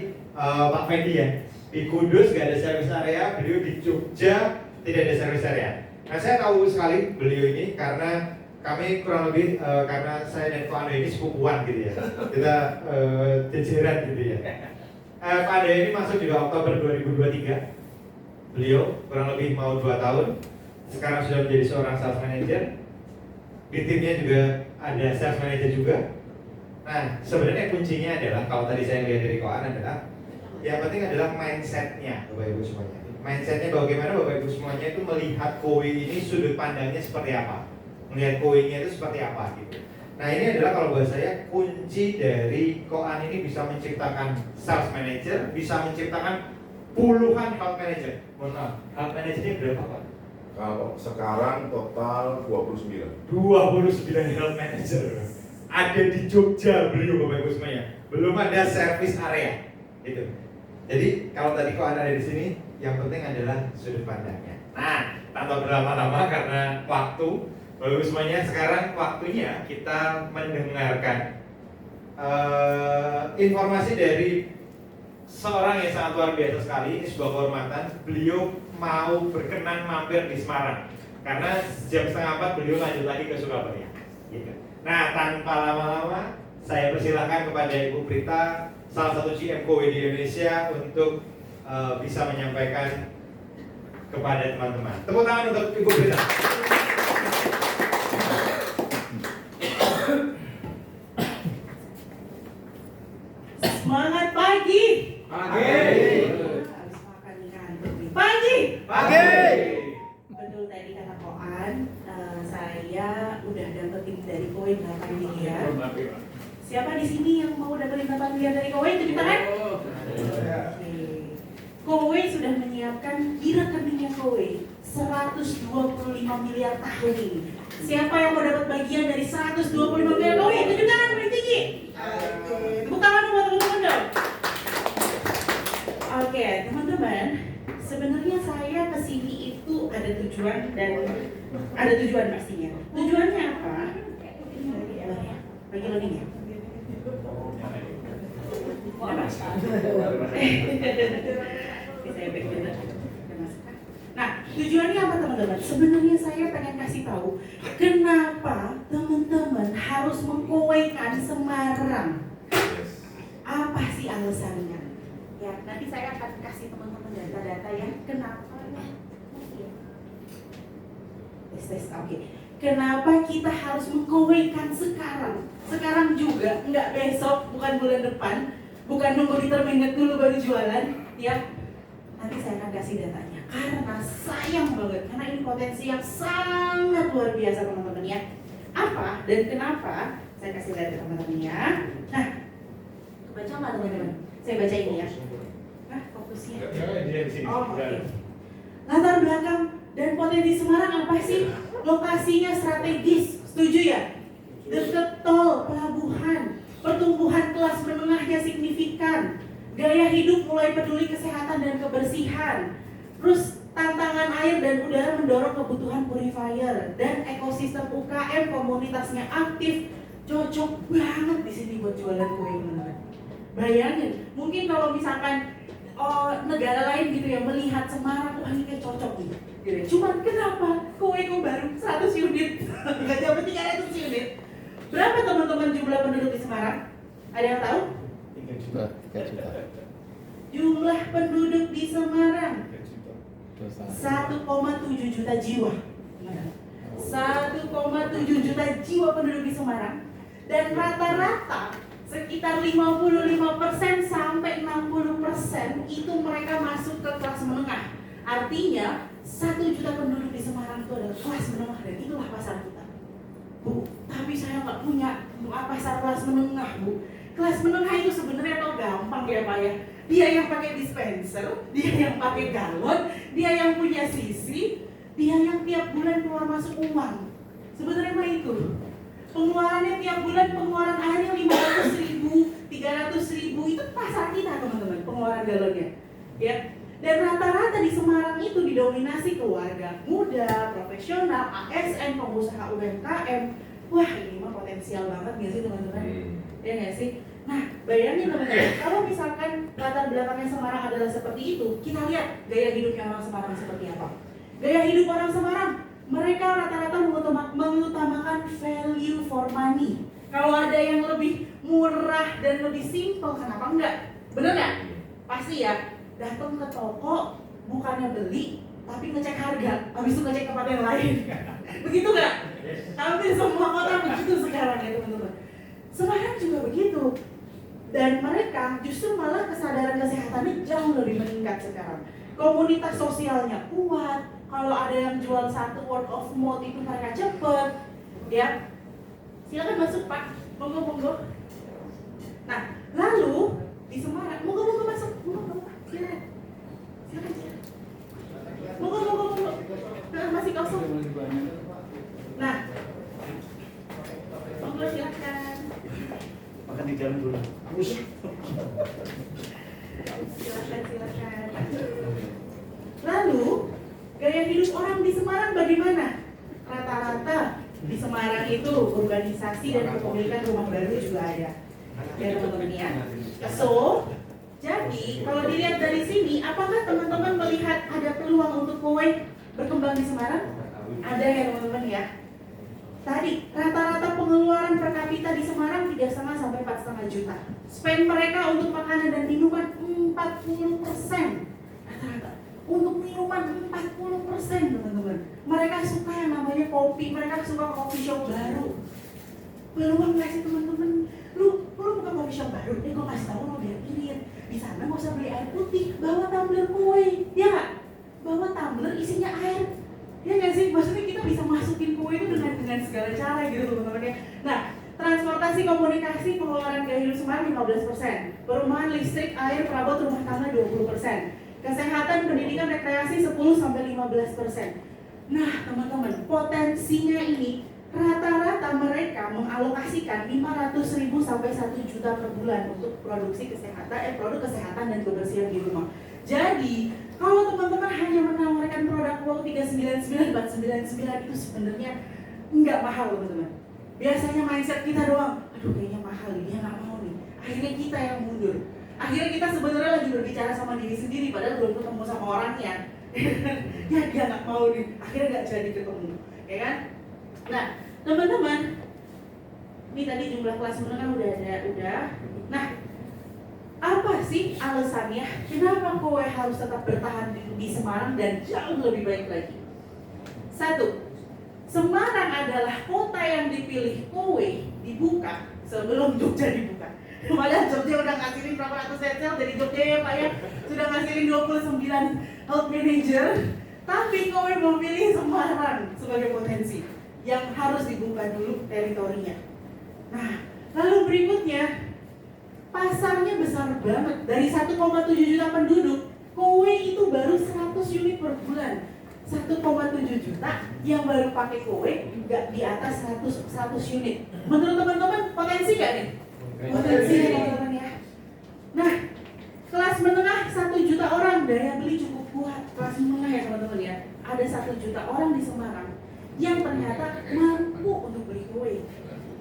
Pak Fendi ya, di Kudus nggak ada servis area, beliau di Jogja tidak ada servis area. Nah, saya tahu sekali beliau ini karena kami kurang lebih karena saya dan Pak Ando ini sepupuan gitu ya, kita jejeran gitu ya. Pak Ando ini masuk juga Oktober 2023. Beliau kurang lebih mau 2 tahun. Sekarang sudah menjadi seorang sales manager. Di timnya juga ada sales manager juga. Nah, sebenarnya kuncinya adalah kalau tadi saya lihat dari Koan adalah yang penting adalah mindsetnya Bapak Ibu semuanya. Mindsetnya bagaimana Bapak Ibu semuanya itu melihat kowe ini sudut pandangnya seperti apa, melihat kowe-nya itu seperti apa gitu. Nah ini adalah kalau buat saya kunci dari Koan ini bisa menciptakan sales manager, bisa menciptakan puluhan health manager. Mohon maaf, health managernya berapa Pak? Kalau sekarang total 29. 29 health manager ada di Jogja beliau Bapak Ibu semuanya. Belum ada service area gitu. Jadi kalau tadi Koan ada di sini, yang penting adalah sudut pandangnya. Nah, tanpa berlama-lama karena waktu, Bapak Ibu semuanya, sekarang waktunya kita mendengarkan informasi dari seorang yang sangat luar biasa sekali. Ini sebuah kehormatan. Beliau mau berkenan mampir di Semarang karena jam 3:30 beliau lanjut lagi ke Surabaya. Gitu. Nah, tanpa lama-lama, saya persilahkan kepada Ibu Prita, salah satu GM kowe di Indonesia, untuk bisa menyampaikan kepada teman-teman. Tepuk tangan untuk Ibu Prita. Semangat pagi. Harus makan ikan. Pagi. Betul tadi kata Koan, saya udah dapetin dari koin 8 miliar. Siapa di sini yang mau dapetin 8 miliar dari koin? Tunjuk tangan. Oke. Kowe sudah menyiapkan di rekeningnya Kowe 125 miliar tahun ini. Siapa yang mau dapat bagian dari 125 miliar Kowe? Tunjuk tangan paling tinggi. Tepuk tangan buat teman-teman dong. Oke, teman-teman, sebenarnya saya kesini itu ada tujuan dan ada tujuan pastinya. Tujuannya apa? Bagi loading ya. Saya back dulu. Nah, tujuannya apa teman-teman? Sebenarnya saya pengen kasih tahu kenapa teman-teman harus mengkowekan Semarang. Apa sih alasannya? Ya, nanti saya akan kasih teman-teman data-data ya. Kenapa? Oke. Kenapa kita harus mengkowekan sekarang? Sekarang juga, nggak besok, bukan bulan depan, bukan nunggu di terminget dulu baru jualan, ya. Nanti saya akan kasih datanya. Karena sayang banget, karena ini potensi yang sangat luar biasa teman-teman ya. Apa dan kenapa? Saya kasih data teman-teman ya. Nah, kebaca nggak teman-teman? Saya baca ini ya. Nah, fokusnya. Oh, oke. Latar belakang dan potensi Semarang apa sih? Lokasinya strategis, setuju ya? Dekat tol, pelabuhan, Pertumbuhan kelas menengahnya signifikan. Gaya hidup mulai peduli kesehatan dan kebersihan. Terus tantangan air dan udara mendorong kebutuhan purifier, dan ekosistem UKM komunitasnya aktif. Cocok banget di sini buat jualan kue, teman-teman. Bayangin, mungkin kalau misalkan negara lain gitu ya melihat Semarang, wah ini kayak cocok nih. Gitu. Cuman kenapa kue baru 100 unit, nggak sampai 300 unit. Berapa teman-teman jumlah penduduk di Semarang? Ada yang tahu? 3 juta. Jumlah penduduk di Semarang 1,7 3 juta. juta jiwa. 1,7 juta jiwa penduduk di Semarang, dan rata-rata sekitar 55% sampai 60% itu mereka masuk ke kelas menengah. Artinya 1 juta penduduk di Semarang itu adalah kelas menengah, dan itulah pasar kita. Bu, tapi saya nggak punya pasar kelas menengah, Bu. Kelas menengah itu sebenarnya kok gampang ya Pak ya. Dia yang pakai dispenser, dia yang pakai galon, dia yang punya sisi, dia yang tiap bulan keluar masuk uang. Sebenarnya mah itu. Pengeluarannya tiap bulan, pengeluaran airnya 500.000, 300.000, itu pasar kita teman-teman, pengeluaran galonnya. Ya. Dan rata-rata di Semarang itu didominasi keluarga muda, profesional, ASN, pengusaha UMKM. Wah, ini mah potensial banget nggak sih teman-teman? Ya nggak sih? Nah, bayangin teman-teman, kalau misalkan latar belakangnya Semarang adalah seperti itu, kita lihat gaya hidupnya orang Semarang seperti apa. Gaya hidup orang Semarang, mereka rata-rata mengutamakan value for money. Kalau ada yang lebih murah dan lebih simple, kenapa enggak? Bener nggak? Pasti ya. Datang ke toko, bukannya beli, tapi ngecek harga, habis itu ngecek tempat yang lain. Begitu nggak? Hampir semua kota begitu sekarang ya teman-teman. Semarang juga begitu. Dan mereka justru malah kesadaran kesehatannya jauh lebih meningkat sekarang. Komunitas sosialnya kuat. Kalau ada yang jual satu word of mouth itu mereka cepet. Ya, silakan masuk Pak. Monggo. Nah, lalu di Semarang, monggo masuk. Monggo. Silakan. Monggo. Nah, masih kosong. Nah, monggo silakan. Makan di dalam dulu. Silakan. Lalu, gaya hidup orang di Semarang bagaimana? Rata-rata di Semarang itu urbanisasi dan kepemilikan rumah baru juga ada. Ya teman-teman ya. So, jadi kalau dilihat dari sini, apakah teman-teman melihat ada peluang untuk kue berkembang di Semarang? Ada ya teman-teman ya. Tadi rata-rata pengeluaran per kapita di Semarang 3,5 sampai 4,5 juta. Spend mereka untuk makanan dan minuman 40%. Rata-rata untuk minuman 40% teman-teman. Mereka suka yang namanya kopi, mereka suka coffee shop baru. Peluang nggak sih teman-teman? Lu buka coffee shop baru, gue kasih tahu lo biar irit. Di sana nggak usah beli air putih, bawa tumbler kue, ya nggak? Bawa tumbler isinya air, ya nggak sih? Maksudnya kita bisa masukin kue itu dengan segala cara gitu teman-teman ya. Nah, transportasi komunikasi pengeluaran gaya hidup Semarang 15%, perumahan listrik, air, perabot rumah tangga 20%, kesehatan, pendidikan, rekreasi 10-15%. Nah, teman-teman, potensinya ini rata-rata mereka mengalokasikan 500.000 sampai 1 juta per bulan untuk produk kesehatan dan kebersihan di rumah. Jadi, kalau teman-teman hanya menawarkan produk wow 399, 499 itu sebenarnya nggak mahal teman-teman. Biasanya mindset kita doang, aduh kayaknya mahal nih, dia nggak mau nih. Akhirnya kita yang mundur. Akhirnya kita sebenarnya lagi berbicara sama diri sendiri, padahal belum ketemu sama orangnya. Ya dia nggak mau nih, akhirnya nggak jadi ketemu, ya kan? Nah, teman-teman, ini tadi jumlah kelas menengah udah. Nah, apa sih alasannya kenapa kue harus tetap bertahan di Semarang dan jauh lebih baik lagi? 1, Semarang adalah kota yang dipilih kue dibuka sebelum Jogja dibuka. Padahal Jogja udah ngasihin berapa ratus sensel dari Jogja ya Pak ya, sudah ngasihin 29 health manager, tapi kue memilih Semarang sebagai potensi yang harus dibuka dulu teritorinya. Nah, lalu berikutnya, pasarnya besar banget. Dari 1,7 juta penduduk, kue itu baru 100 unit per bulan. 1,7 juta yang baru pakai kue nggak di atas 100 unit. Menurut teman-teman potensi nggak nih? Potensi ya teman-teman ya. Nah, kelas menengah 1 juta orang, daya beli cukup kuat. Kelas menengah ya teman-teman ya. Ada 1 juta orang di Semarang yang ternyata mampu untuk beli kue.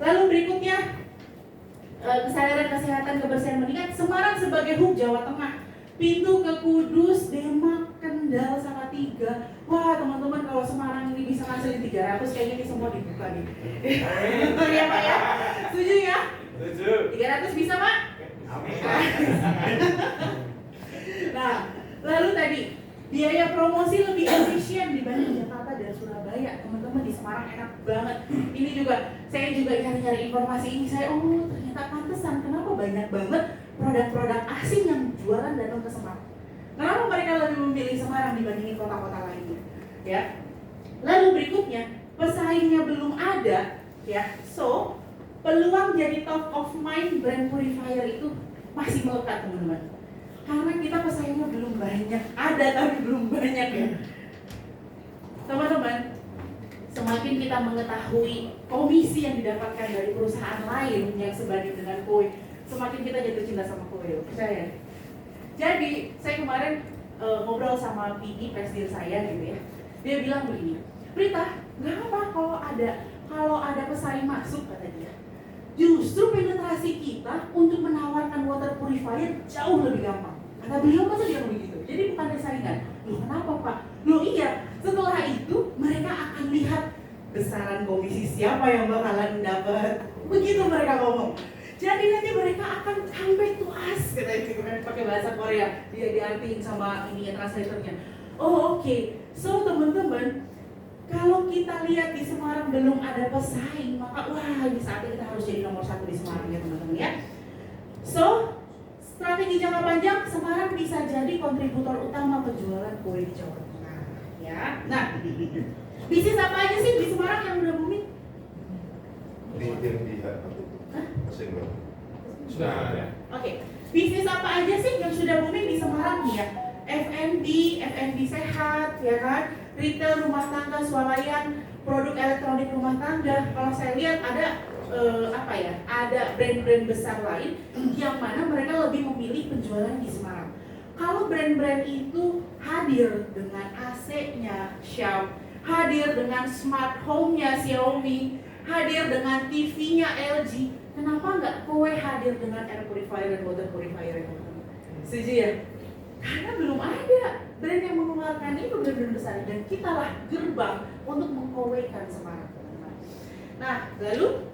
Lalu berikutnya, kesadaran kesehatan kebersihan meningkat. Semarang sebagai hub Jawa Tengah, pintu ke Kudus, Demak, Kendal, Salatiga. Wah teman-teman, kalau Semarang ini bisa ngasilin 300, kayaknya ini semua dibuka nih. Ya Pak ya? Setuju ya? Setuju. 300 bisa Pak? Amin. Nah, lalu tadi biaya promosi lebih efisien dibanding Jakarta dan Surabaya. Teman-teman di Semarang enak banget. Ini juga saya juga nyari-nyari informasi ini. Saya ternyata pantesan kenapa banyak banget produk-produk asing yang jualan datang ke Semarang. Kenapa mereka lebih memilih Semarang dibandingin kota-kota lainnya? Ya. Lalu berikutnya, pesaingnya belum ada, ya. So, peluang jadi top of mind brand purifier itu masih melekat teman-teman. Karena kita pesaingnya belum banyak, ada tapi belum banyak ya. Teman-teman, semakin kita mengetahui komisi yang didapatkan dari perusahaan lain yang sebanding dengan kue, semakin kita jatuh cinta sama kue, percaya. Jadi, saya kemarin ngobrol sama PD, presidir saya gitu ya. Dia bilang begini, Prita, nggak apa kalau ada pesaing masuk, kata dia. Justru penetrasi kita untuk menawarkan water purifier jauh lebih gampang. Kata beliau, masa dia begitu? Jadi bukan ada saingan. Loh kenapa Pak? Loh iya, setelah itu mereka akan lihat besaran komisi siapa yang bakalan dapat. Begitu mereka ngomong. Jadi nanti mereka akan come back to us, katanya gitu kan, pakai bahasa Korea. Dia diartiin sama ini translatornya. Oh oke. So teman-teman, kalau kita lihat di Semarang belum ada pesaing, maka wah ini saatnya kita harus jadi nomor 1 di Semarang ya teman-teman ya. So, strategi jangka panjang, Semarang bisa jadi kontributor utama penjualan kue di Jawa Tengah. Ya, nah, bisnis apa aja sih di Semarang yang udah booming? Sudah ada. Oke, bisnis apa aja sih yang sudah booming di Semarang nih ya? F&B sehat, ya kan? Retail rumah tangga swalayan, produk elektronik rumah tangga. Kalau saya lihat ada ada brand-brand besar lain yang mana mereka lebih memilih penjualan di Semarang. Kalau brand-brand itu hadir dengan AC-nya Sharp, hadir dengan smart home-nya Xiaomi, hadir dengan TV-nya LG, kenapa nggak kue hadir dengan air purifier dan water purifier? Setuju ya? Karena belum ada brand yang mengeluarkan itu brand-brand besar, dan kitalah gerbang untuk mengkowekan Semarang, teman-teman. Nah, lalu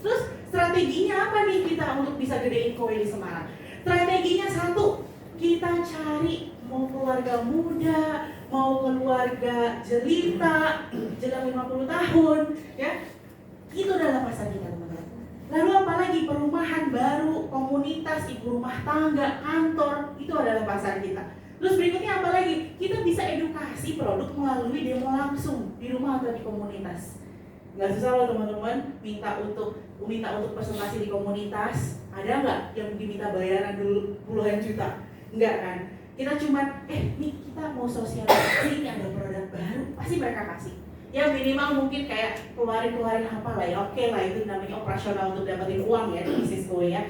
terus strateginya apa nih kita untuk bisa gedein kowe di Semarang? Strateginya satu, kita cari mau keluarga muda, mau keluarga jelita, jelang 50 tahun, ya. Itu adalah pasar kita, teman-teman. Lalu apalagi perumahan baru, komunitas, ibu rumah tangga, kantor, itu adalah pasar kita. Terus berikutnya apa lagi? Kita bisa edukasi produk melalui demo langsung di rumah atau di komunitas. Nggak susah loh teman-teman, minta untuk presentasi di komunitas. Ada nggak yang diminta bayaran dulu puluhan juta? Enggak kan? Kita cuman, nih kita mau sosialisasi, ini ada produk baru, pasti mereka kasih. Ya minimal mungkin kayak keluarin apa lah ya, oke lah itu namanya operasional untuk dapetin uang ya di bisnis gue ya.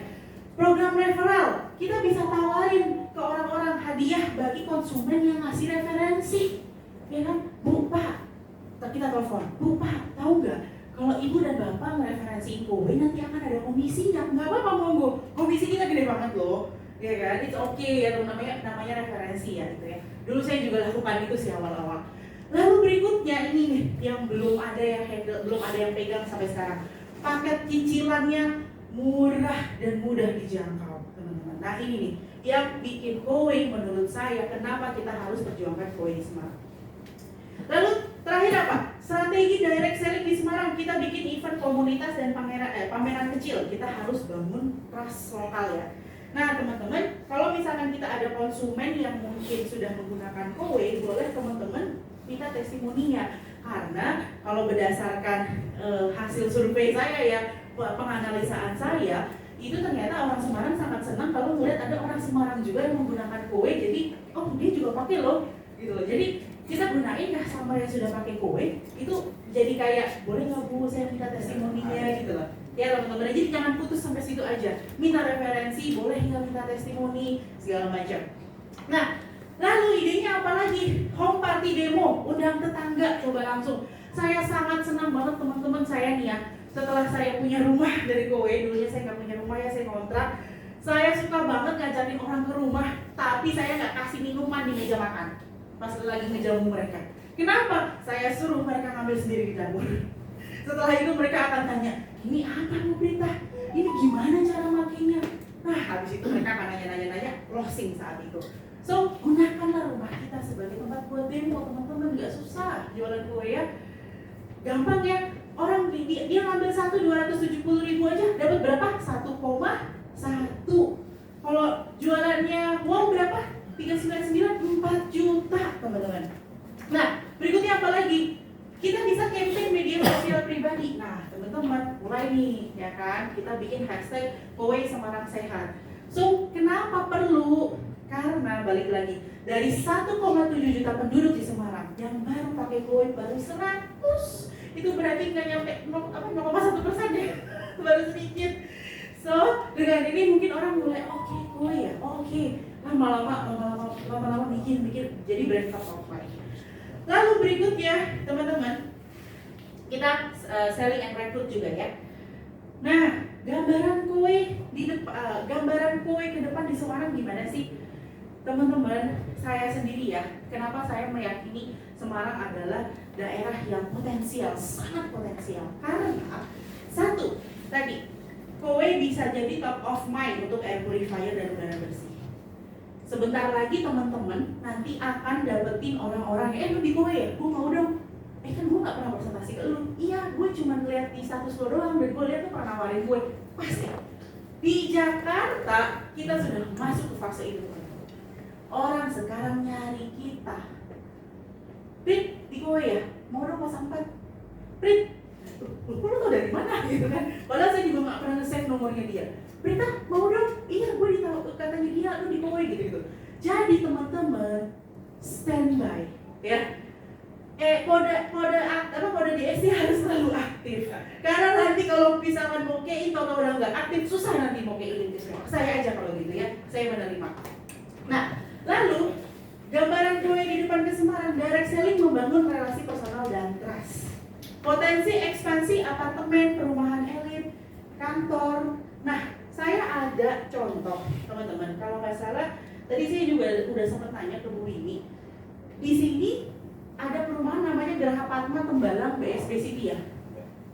Program referral, kita bisa tawarin ke orang-orang hadiah bagi konsumen yang ngasih referensi. Ya kan, Bu, Pak, kita telepon, Bu, Pak, tahu nggak? Kalau ibu dan bapak mereferensiin kowe nanti akan ada komisinya. Nggak apa-apa, monggo. Komisi kita gede banget loh, ya kan? It's okay ya, namanya referensi ya, gitu ya. Dulu saya juga lakukan itu sih awal-awal. Lalu berikutnya ini nih, yang belum ada yang handle, belum ada yang pegang sampai sekarang. Paket cicilannya murah dan mudah dijangkau, teman-teman. Nah ini nih, yang bikin kowe menurut saya kenapa kita harus perjuangkan kowe di Semarang. Lalu terakhir apa? Strategi direct selling di Semarang. Kita bikin event komunitas dan pameran kecil. Kita harus bangun trust lokal ya. Nah teman-teman, kalau misalkan kita ada konsumen yang mungkin sudah menggunakan kowe, boleh teman-teman minta testimoninya. Karena kalau berdasarkan hasil survei saya ya, penganalisaan saya, itu ternyata orang Semarang sangat senang kalau melihat ada orang Semarang juga yang menggunakan kowe. Jadi, oh dia juga pakai loh, gitu loh. Jadi kita gunain customer yang sudah pakai kowe itu jadi kayak boleh nggak Bu saya minta testimoninya gitu loh ya teman-teman. Jadi jangan putus sampai situ aja, minta referensi, boleh nggak minta testimoni segala macam. Nah lalu idenya apa lagi? Home party demo, undang tetangga, coba langsung. Saya sangat senang banget teman-teman saya nih ya, setelah saya punya rumah dari kowe, dulunya saya nggak punya rumah ya, saya kontrak. Saya suka banget ngajakin orang ke rumah, tapi saya nggak kasih minuman di meja makan pas lagi ngejamu mereka. Kenapa? Saya suruh mereka ngambil sendiri di dapur. Setelah itu mereka akan tanya, ini apa Bu Prita? Ini gimana cara makainya? Nah, habis itu mereka akan nanya-nanya, closing saat itu. So, gunakanlah rumah kita sebagai tempat buat demo, teman-teman. Nggak susah jualan kue ya. Gampang ya. Orang dia ngambil 270.000 aja, dapat berapa? 1,1. Kalau jualannya wow berapa? 399, 4 juta teman-teman. Nah, berikutnya apa lagi? Kita bisa campaign media sosial pribadi. Nah, teman-teman, mulai nih, ya kan? Kita bikin hashtag Kowe Semarang Sehat. So, kenapa perlu? Karena balik lagi, dari 1,7 juta penduduk di Semarang yang baru pakai kowe baru 100. Itu berarti nggak nyampe 0,1% deh, baru sedikit. So, dengan ini mungkin orang mulai oke, kowe ya, oke. Lama-lama bikin jadi brand top of mind. Lalu berikutnya teman-teman, kita selling and recruit juga ya. Nah, gambaran kue ke depan di Semarang gimana sih? Teman-teman, saya sendiri ya, kenapa saya meyakini Semarang adalah daerah yang potensial, sangat potensial. Karena satu, tadi kowe bisa jadi top of mind untuk air purifier dan udara bersih. Sebentar lagi teman-teman nanti akan dapetin orang-orang lu di kowe ya, gue mau dong. Kan gue gak pernah presentasi ke lu. Iya, gue cuma lihat di status lo doang dan gue lihat tuh pernah nawarin gue. Pasti. Di Jakarta kita sudah masuk ke fase itu. Orang sekarang nyari kita. Prit, di kowe ya, mau dong pasang 4. Prit, lu tau dari mana gitu kan? Padahal saya juga gak pernah nge-save nomornya dia. Prita, mau dong? Iya, gue ditahu katanya dia, lu di kowe gitu. Jadi teman-teman, standby ya. Kode DSC harus selalu aktif. Karena nanti kalau misalkan mau key atau udah nggak aktif, susah nanti mau keyin ke saya aja kalau gitu ya. Saya menerima. Nah, lalu gambaran kue di depan ke Semarang, direct selling membangun relasi personal dan trust. Potensi ekspansi apartemen, perumahan elit, kantor. Nah, saya ada contoh teman-teman. Kalau nggak salah, tadi saya juga udah sempat tanya ke Bu Rini. Di sini ada perumahan namanya Geraha Padma Tembalang BSD City ya.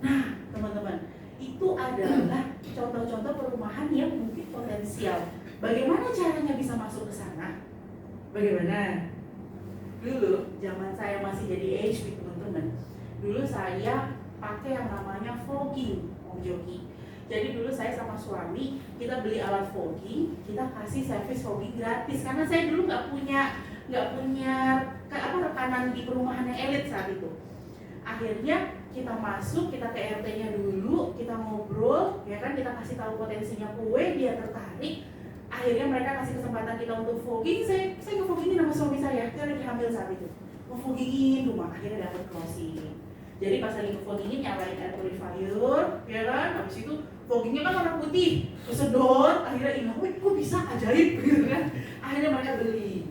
Nah, teman-teman, itu adalah contoh-contoh perumahan yang mungkin potensial. Bagaimana caranya bisa masuk ke sana? Bagaimana? Dulu, zaman saya masih jadi HP teman-teman. Dulu saya pakai yang namanya fogging, Om Joki. Jadi dulu saya sama suami, kita beli alat fogging, kita kasih servis fogging gratis. Karena saya dulu nggak punya rekanan di perumahan yang elit saat itu. Akhirnya kita masuk, kita ke RT-nya dulu, kita ngobrol, ya kan, kita kasih tahu potensinya kue, dia tertarik. Akhirnya mereka kasih kesempatan kita untuk fogging. Saya nge-foggingin sama suami saya lagi hamil saat itu. Nge-foggingin rumah, akhirnya dapat closing. Jadi pas lagi nge-foggingin nyalain air purifier, ya kan, habis itu foggingnya kan warna putih, kesedot, akhirnya kok bisa ajaib gitu kan. Akhirnya mereka beli.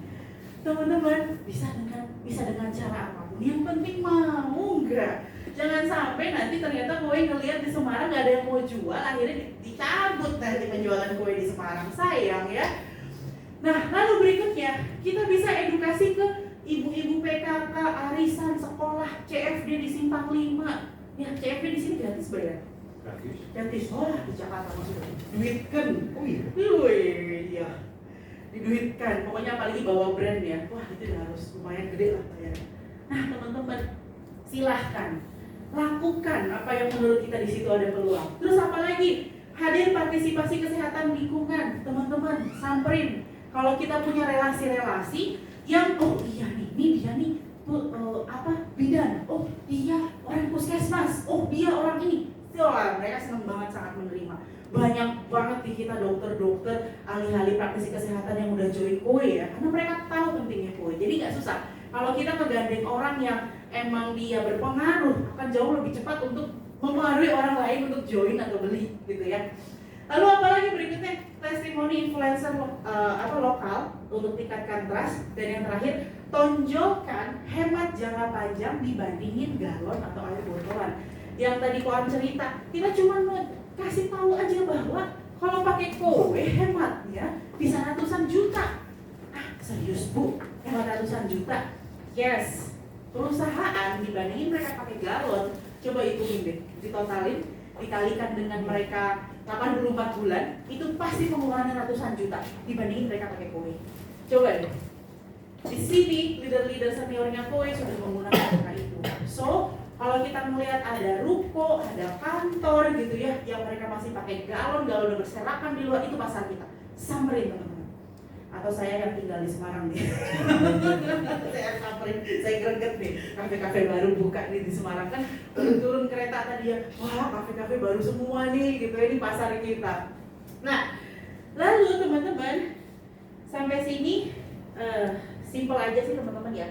Teman-teman, bisa dengan cara apapun. Yang penting mau nggak. Jangan sampai nanti ternyata kue ngelihat di Semarang nggak ada yang mau jual, akhirnya dicabut nanti penjualan kue di Semarang. Sayang ya. Nah, lalu berikutnya kita bisa edukasi ke ibu-ibu PKK, arisan, sekolah, CFD di Simpang 5. Ya, CFD di sini gratis bayar. Gratis. Oh, di Jakarta maksudnya. Duitkan. Oh iya. Iya. Diduitkan, pokoknya apalagi bawa brand ya, wah itu harus lumayan gede lah bayarnya. Nah teman-teman, silahkan lakukan apa yang menurut kita di situ ada peluang. Terus apalagi hadir partisipasi kesehatan lingkungan, teman-teman samperin. Kalau kita punya relasi-relasi yang oh iya nih, ini dia nih bidan, oh dia orang puskesmas, oh dia orang ini. Wah, mereka senang banget, sangat menerima. Banyak banget di kita dokter-dokter, ahli-ahli praktisi kesehatan yang udah join kue ya, karena mereka tahu pentingnya kue. Jadi nggak susah. Kalau kita ngegandeng orang yang emang dia berpengaruh, akan jauh lebih cepat untuk mempengaruhi orang lain untuk join atau beli gitu ya. Lalu apalagi berikutnya, testimoni influencer atau lokal untuk tingkatkan trust. Dan yang terakhir, tonjolkan hemat jangka panjang dibandingin galon atau air botolan. Yang tadi Koan cerita, kita cuma mau kasih tahu aja bahwa kalau pakai kowe hematnya bisa ratusan juta. Ah, serius Bu, hemat ratusan juta? Yes. Perusahaan dibandingin mereka pakai galon, coba hitungin deh, ditotalin, dikalikan dengan mereka 84 bulan, itu pasti pengeluarannya ratusan juta dibandingin mereka pakai kowe. Coba deh. Di sini leader-leader seniornya kowe sudah menggunakan cara itu. So, kalau kita melihat ada ruko, ada kantor gitu ya, yang mereka masih pakai galon-galon berserakan di luar, itu pasar kita. Samperin teman-teman. Atau saya yang tinggal di Semarang nih. Saya samperin, saya greget nih. Kafe-kafe baru buka nih di Semarang kan, turun kereta tadi ya. Wah, kafe-kafe baru semua nih, gitu ya, di pasar kita. Nah, lalu teman-teman, sampai sini simple aja sih teman-teman ya.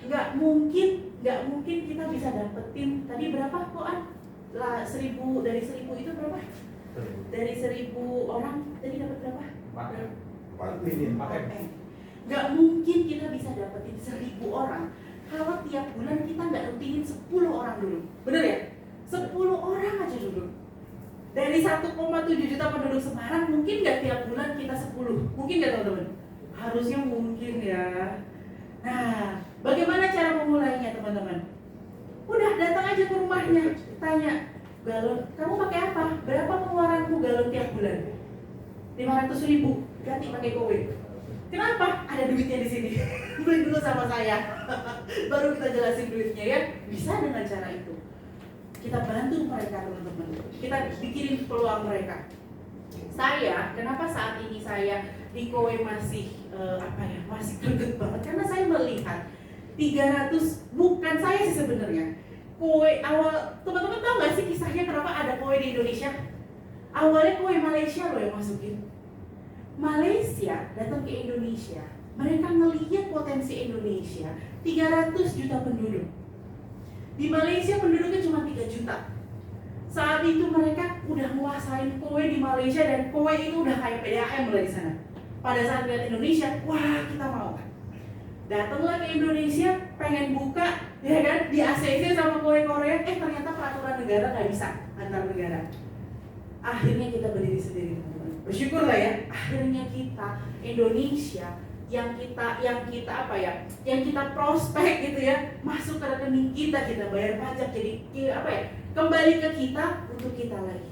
Nggak mungkin kita bisa dapetin tadi berapa Koan? 1000 dari 1000 itu berapa? Dari 1000 orang tadi dapat berapa? 4 M. Nggak mungkin kita bisa dapetin 1000 orang kalau tiap bulan kita nggak rutinin 10 orang dulu. Bener ya? 10 orang aja dulu. Dari 1,7 juta penduduk Semarang, mungkin nggak tiap bulan kita 10? Mungkin nggak teman-teman? Harusnya mungkin ya. Nah, bagaimana cara memulainya teman-teman? Udah datang aja ke rumahnya, tanya, galon, kamu pakai apa? Berapa pengeluaranmu galon tiap bulan? 500.000, ganti pakai kowe. Kenapa? Ada duitnya di sini. Beli dulu sama saya. Baru kita jelasin duitnya ya. Bisa dengan cara itu. Kita bantu mereka teman-teman. Kita bikinin peluang mereka. Saya, kenapa saat ini saya di kowe masih masih greget banget? Karena saya melihat 300, bukan saya sih sebenarnya. Kowe awal, teman-teman tahu nggak sih kisahnya kenapa ada kowe di Indonesia? Awalnya kowe Malaysia loh yang masukin. Malaysia datang ke Indonesia, mereka ngelihat potensi Indonesia 300 juta penduduk. Di Malaysia penduduknya cuma 3 juta. Saat itu mereka udah nguasain kowe di Malaysia dan kowe itu udah kayak PDAM lah di sana. Pada saat lihat Indonesia, wah kita mau. Datanglah ke Indonesia, pengen buka, ya kan, di ACC sama kowe Korea, ternyata peraturan negara nggak bisa antar negara. Akhirnya kita berdiri sendiri teman-teman. Bersyukurlah ya, akhirnya kita Indonesia yang kita prospek gitu ya, masuk ke rekening kita bayar pajak, jadi kembali ke kita untuk kita lagi.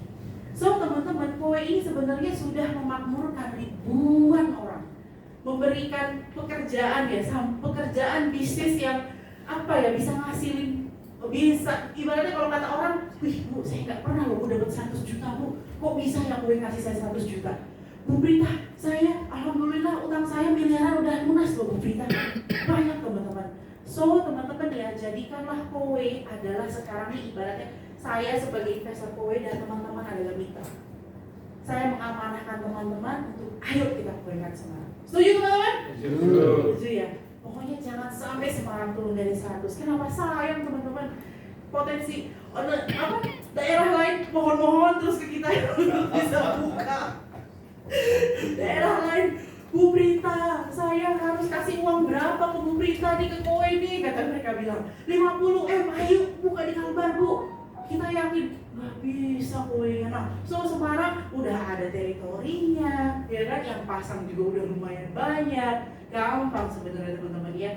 So teman-teman, kowe ini sebenarnya sudah memakmurkan ribuan orang, memberikan pekerjaan ya, pekerjaan bisnis yang bisa ngasilin, bisa ibaratnya kalau kata orang, wih Bu, saya nggak pernah loh Bu dapat 100 juta Bu, kok bisa ya kowe ngasih saya 100 juta? Bu Prita, saya alhamdulillah utang saya miliaran udah lunas loh Bu Prita. Banyak teman-teman. So teman-teman ya, jadikanlah kowe adalah sekarang ini ibaratnya saya sebagai investor kowe dan teman-teman adalah mitra. Saya mengamanahkan teman-teman untuk ayo kita kowekan Semarang. Setuju teman-teman? Setuju ya. Pokoknya jangan sampai Semarang turun dari 100. Kenapa? Sayang teman-teman. Potensi daerah lain mohon-mohon terus ke kita bisa buka. Daerah lain, Bu Prita, saya harus kasih uang berapa ke Bu Prita nih ke kowe nih? Kata mereka bilang 50 M, ayo buka di Kalbar Bu. Kita yakin nggak bisa kowe. Nah, so Semarang udah ada teritorinya, ya kan? Yang pasang juga udah lumayan banyak. Gampang sebenarnya teman-teman ya.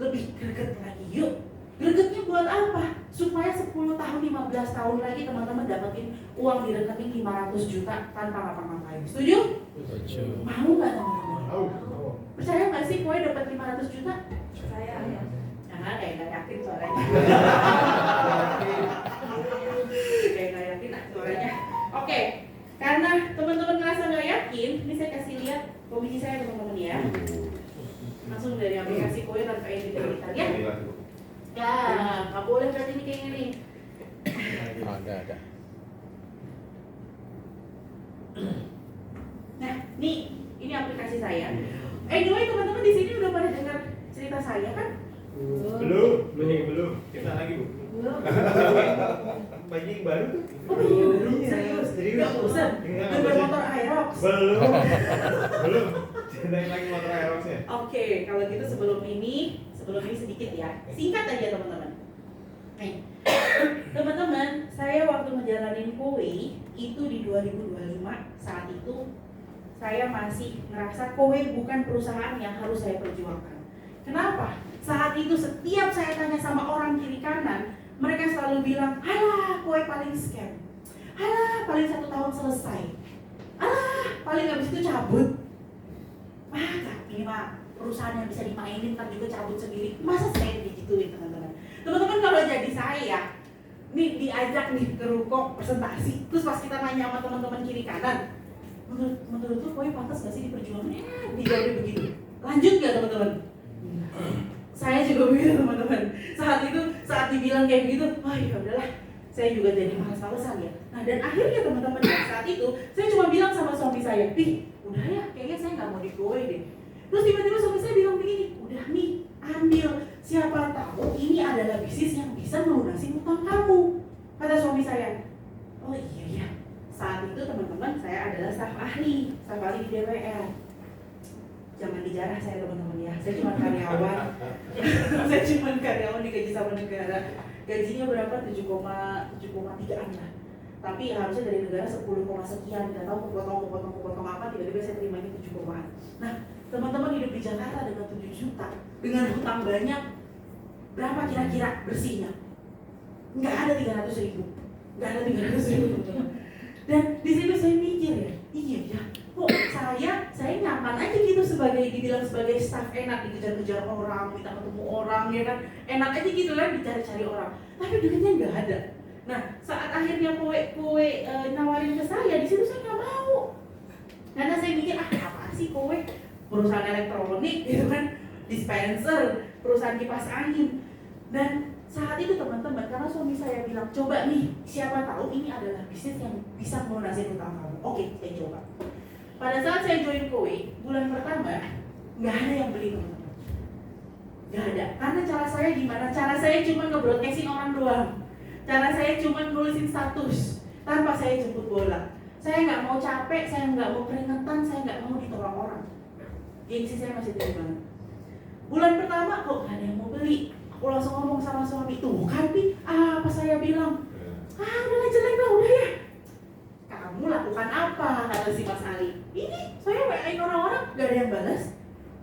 Lebih greget lagi, yuk. Gregetnya buat apa? Supaya 10 tahun, 15 tahun lagi teman-teman dapetin uang di rekening 500 juta tanpa ngapa-ngapain. Setuju? Setuju. Mau nggak teman-teman? Percaya nggak sih kowe dapat 500 juta? Saya ya. Nah, kayak nggak yakin suaranya. Kayak nggak yakin suaranya. Oke, karena teman-teman ngerasa nggak yakin, ini saya kasih lihat komisi saya teman-teman ya. Langsung dari aplikasi kowe tanpa identitas ya. Ya, nggak boleh berarti ini kayak gini. Ada. Nah, nih ini aplikasi saya. Anyway, teman-teman di sini udah pada dengar cerita saya kan? Belum. Kita lagi Bu. Belum. Banyak yang baru tuh. Oh iya, belum. Iya, Serius? serius. Nggak bosan? Nggak Ngambil bosan. motor Aerox? Belum. Ceritain lagi motor Aeroxnya. Oke, kalau gitu sebelum ini sedikit ya. Singkat aja teman-teman. Nih, teman-teman, saya waktu ngejalanin Kowe itu di 2025, saat itu saya masih ngerasa Kowe bukan perusahaan yang harus saya perjuangkan. Kenapa? Saat itu setiap saya tanya sama orang kiri kanan, mereka selalu bilang, alah Kowe paling scam, alah paling 1 tahun selesai, alah paling habis itu cabut. Ini mah perusahaan yang bisa dimainin kan juga cabut sendiri. Masa saya digituin teman-teman? Teman-teman kalau jadi saya, nih diajak nih ke ruko presentasi, terus pas kita nanya sama teman-teman kiri kanan, menurut lu Kowe pantas gak sih diperjuangkan? Dijawabnya begitu. Lanjut gak teman-teman? Saya juga begitu teman-teman. Saat dibilang kayak begitu, wah ya udahlah, saya juga jadi malas-malesan ya. Nah dan akhirnya teman-teman saat itu, saya cuma bilang sama suami saya, udah ya, kayaknya saya nggak mau di Kowe deh. Terus tiba-tiba suami saya bilang begini, udah nih, ambil. Siapa tahu ini adalah bisnis yang bisa melunasi utang kamu. Kata suami saya. Oh iya. Saat itu teman-teman, saya adalah staf ahli di DPR. Jangan dijarah saya teman-teman ya. Saya cuma karyawan. Saya cuma karyawan digaji sama negara. Gajinya berapa? 7,3an lah. Tapi harusnya dari negara 10, sekian. Gak tahu kepotong apa, tiba-tiba saya terimanya 7,an. Nah, teman-teman hidup di Jakarta dengan 7 juta, dengan hutang banyak, berapa kira-kira bersihnya? Nggak ada 300.000, nggak ada 300.000 teman-teman. Dan di situ saya mikir ya, iya ya, kok saya nyaman aja gitu dibilang sebagai staff, enak dikejar-kejar orang, minta ketemu orang ya kan, enak aja gitu kan dicari-cari orang, tapi duitnya nggak ada. Nah saat akhirnya Kowe nawarin ke saya, di situ saya nggak mau, karena saya mikir apa sih Kowe, perusahaan elektronik gitu kan, dispenser, perusahaan kipas angin. Dan saat itu teman-teman, karena suami saya bilang, coba nih, siapa tahu ini adalah bisnis yang bisa melunasi utang kamu. Oke, saya coba. Pada saat saya join Kowe, bulan pertama, nggak ada yang beli teman-teman. Nggak ada, karena cara saya gimana? Cara saya cuma nge-broadcasting orang doang. Cara saya cuma nulisin status, tanpa saya jemput bola. Saya nggak mau capek, saya nggak mau keringetan, saya nggak mau ditolong orang. Gengsi saya masih tinggi banget. Bulan pertama kok gak ada yang mau beli. Aku langsung ngomong sama suami, tuh kan Pi, apa saya bilang? Udahlah jelek lah, udah ya. Kamu lakukan apa? Kata si Mas Ali. Ini saya WA-in orang-orang, gak ada yang balas.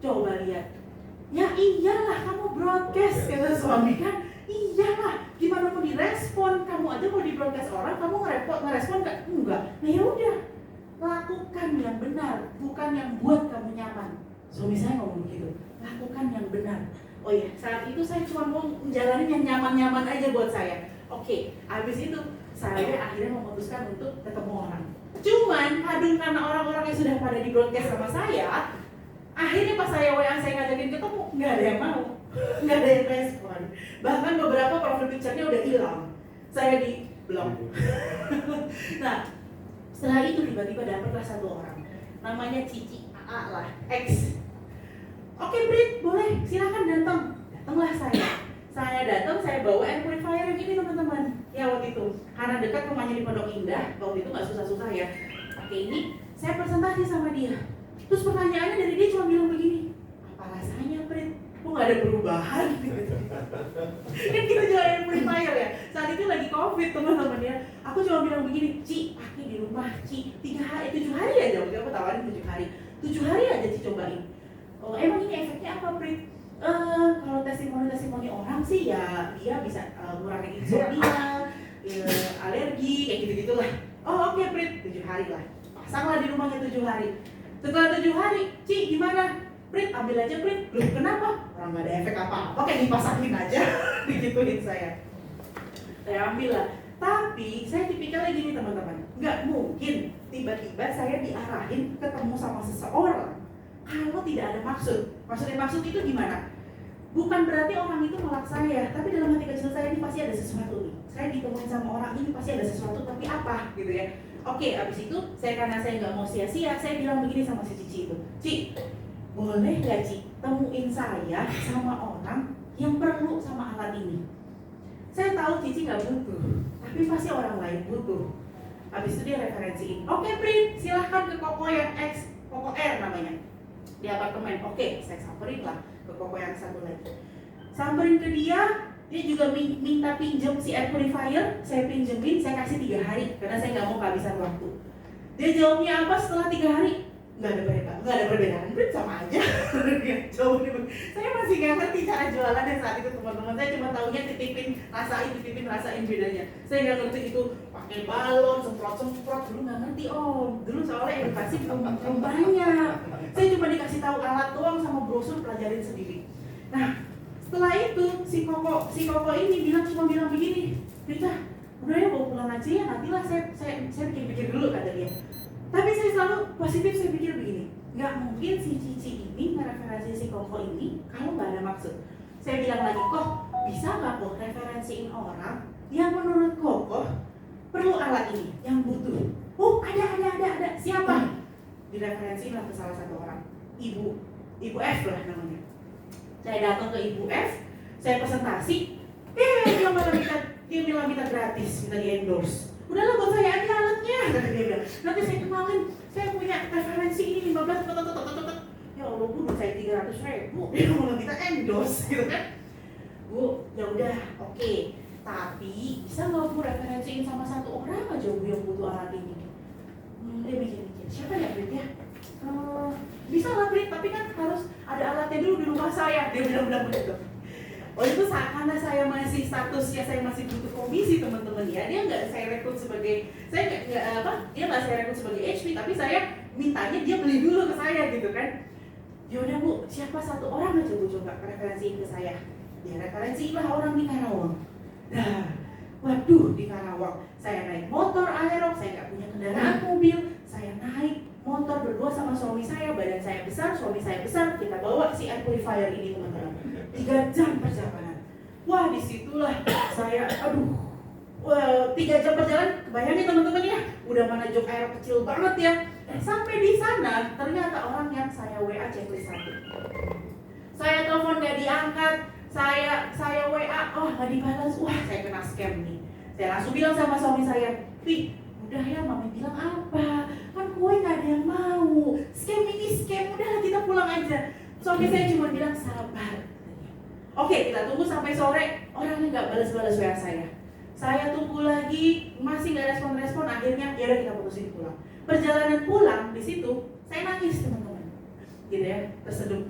Coba lihat. Ya iyalah, kamu broadcast, kata suami kan. Iyalah, gimana mau direspon? Kamu aja mau di broadcast orang, kamu ngerespon gak? Enggak. Nah ya udah, lakukan yang benar, bukan yang buat kamu nyaman. Suami saya ngomong begitu, lakukan yang benar. Oh iya, saat itu saya cuma mau menjalani yang nyaman-nyaman aja buat saya. Oke, habis itu saya akhirnya memutuskan untuk ketemu orang. Cuman, karena orang-orang yang sudah pada di broadcast sama saya, akhirnya pas saya WA saya ngajakin ketemu, nggak ada yang mau, nggak ada yang respon. Bahkan beberapa profil picture-nya udah hilang. Saya di blok. Nah, setelah itu tiba-tiba dapatlah satu orang, namanya Cici AA lah, X. Oke Brit, boleh, silakan datang. Datanglah saya. Saya datang, saya bawa air purifier yang ini teman-teman. Ya waktu itu, karena dekat rumahnya di Pondok Indah, waktu itu nggak susah-susah ya. Oke ini, saya presentasi sama dia. Terus pertanyaannya dari dia cuma bilang begini, apa rasanya Brit? Kok nggak ada perubahan? Kan kita jual air purifier ya. Saat itu lagi COVID teman-teman ya. Aku cuma bilang begini, Ci, aku di rumah Ci 7 hari aja. Waktu aku tawarin 7 hari. 7 hari aja Ci cobain. Oh, emang ini efeknya apa, Brit? Kalau testimoni orang sih ya dia bisa ngurangin insomnia, alergi, kayak gitu-gitulah. Oh oke, Brit, 7 hari lah. Pasanglah di rumahnya 7 hari. Setelah 7 hari, Ci gimana? Brit, ambil aja Brit. Loh kenapa? Orang gak ada efek apa-apa, kayak dipasangin aja. Digituin saya. Saya ambil lah. Tapi saya tipikalnya gini teman-teman, nggak mungkin tiba-tiba saya diarahin ketemu sama seseorang kalau tidak ada maksud. Maksud itu gimana? Bukan berarti orang itu nolak saya, tapi dalam hati kecil saya ini pasti ada sesuatu nih. Saya ditemuin sama orang ini pasti ada sesuatu, tapi apa gitu ya. Oke, abis itu karena saya nggak mau sia-sia, saya bilang begini sama si Cici itu, Ci, boleh nggak Ci? temuin saya sama orang yang perlu sama alat ini. Saya tahu Cici nggak butuh, tapi pasti orang lain butuh. Habis itu dia referensiin, oke Prin, silahkan ke Koko yang X, Koko R namanya, di apartemen. Oke, saya samperin lah ke Koko yang satu lagi. Samperin ke dia juga minta pinjem si air purifier, saya pinjemin, saya kasih 3 hari, karena saya nggak mau kehabisan waktu. Dia jawabnya apa setelah 3 hari? Nggak ada perbedaan, Prin sama aja. Saya masih nggak ngerti cara jualannya saat itu teman-teman. Saya cuma tahunya titipin rasain bedanya. Saya nggak ngerti itu pakai balon, semprot dulu nggak ngerti om. Dulu soalnya edukasi belum banyak. Saya cuma dikasih tahu alat doang sama brosur, pelajarin sendiri. Nah setelah itu si Koko ini cuma bilang begini, Rita, udah ya bawa pulang aja ya, nantilah saya pikir dulu kata dia. Tapi saya selalu positif, saya pikir begini, nggak mungkin si Cici ini ngereferensi si Koko ini kalau nggak ada maksud. Saya bilang lagi, kok bisa nggak kok referensiin orang yang menurut Koko perlu alat ini, yang butuh? Oh ada, siapa? Direferensiin lah ke salah satu orang, Ibu F lah namanya. Saya datang ke Ibu F, saya presentasi, dia bilang minta gratis, minta di endorse. Udahlah buat saya aja alatnya, kata dia bilang. Nanti saya kenalin, saya punya referensi ini 15, ya Allah Bu, saya 300.000, dia mau minta endorse, gitu kan? Bu, ya udah, oke. Tapi bisa nggak Bu referensiin sama satu orang aja Bu yang butuh alat ini? Dia mikir-mikir, siapa ya Brit ya? Bisa lah Brit, tapi kan harus ada alatnya dulu di rumah saya. Dia bilang begitu. Oh itu karena saya masih statusnya saya masih butuh komisi teman-teman ya. Dia nggak saya rekrut sebagai dia nggak saya rekrut sebagai HP, tapi saya mintanya dia beli dulu ke saya gitu kan. Yaudah Bu, siapa satu orang aja Bu coba referensiin ke saya. Ya referensiin lah orang di Karawang. Nah, waduh di Karawang saya naik motor Aerox, saya nggak punya kendaraan mobil, saya naik motor berdua sama suami saya, badan saya besar, suami saya besar, kita bawa si air purifier ini teman-teman. 3 jam perjalanan. Wah disitulah saya, 3 jam perjalanan, bayangin teman-teman ya, udah mana jok air kecil banget ya. Sampai di sana ternyata orang yang saya WA checklist 1. Saya telepon gak diangkat, saya WA, gak dibalas, wah saya kena scam nih. Saya langsung bilang sama suami saya, Pi, udah ya mami bilang apa? Kan kue gak ada yang mau. Scam ini scam, udahlah kita pulang aja. Suami saya cuma bilang sabar. Oke, kita tunggu sampai sore, orangnya gak balas-balas WA saya. Saya tunggu lagi, masih gak respon-respon, akhirnya ya udah kita putusin pulang. Perjalanan pulang di situ, saya nangis teman-teman. Gitu ya, terseduh.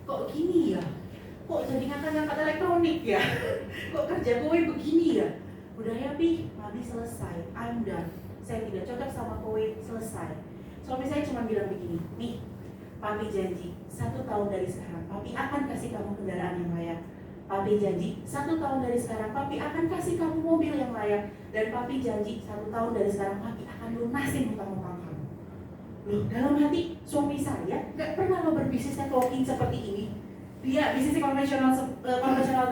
Kok gini ya? Kok jadi ngangkat-ngangkat elektronik ya? Kok kerja kowe begini ya? Udah ya Pi, mami selesai, I'm done. Saya tidak cocok sama kowe, selesai. Suami saya cuma bilang begini, nih, papi janji 1 tahun dari sekarang, papi akan kasih kamu kendaraan yang layak. Papi janji 1 tahun dari sekarang, papi akan kasih kamu mobil yang layak. Dan papi janji 1 tahun dari sekarang, papi akan lunasin hutang-hutang kamu. Loh, dalam hati suami saya gak pernah lo berbisnis networking seperti ini. Dia bisnisnya konvensional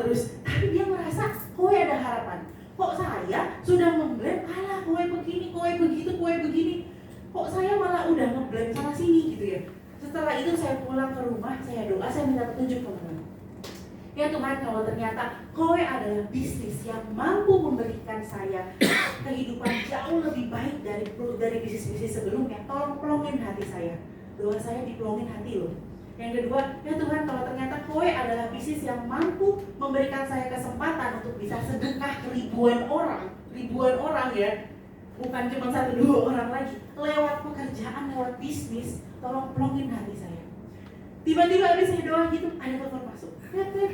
terus, tapi dia merasa kowe ada harapan. Kok saya sudah nge-blame, alah kowe begini, kowe begitu, kowe begini. Kok saya malah udah nge-blame sana sini gitu ya. Setelah itu saya pulang ke rumah, saya doa, saya minta petunjuk teman-teman. Ya Tuhan, kalau ternyata kowe adalah bisnis yang mampu memberikan saya kehidupan jauh lebih baik dari bisnis-bisnis sebelumnya, tolong pelongin hati saya. Doa saya dipelongin hati loh. Yang kedua, ya Tuhan, kalau ternyata kowe adalah bisnis yang mampu memberikan saya kesempatan untuk bisa sedekah ke ribuan orang ya, bukan cuma 1-2 orang lagi, lewat pekerjaan, lewat bisnis, tolong pelongin hati saya. Tiba-tiba habis saya doa gitu, ada telepon masuk. Siapa?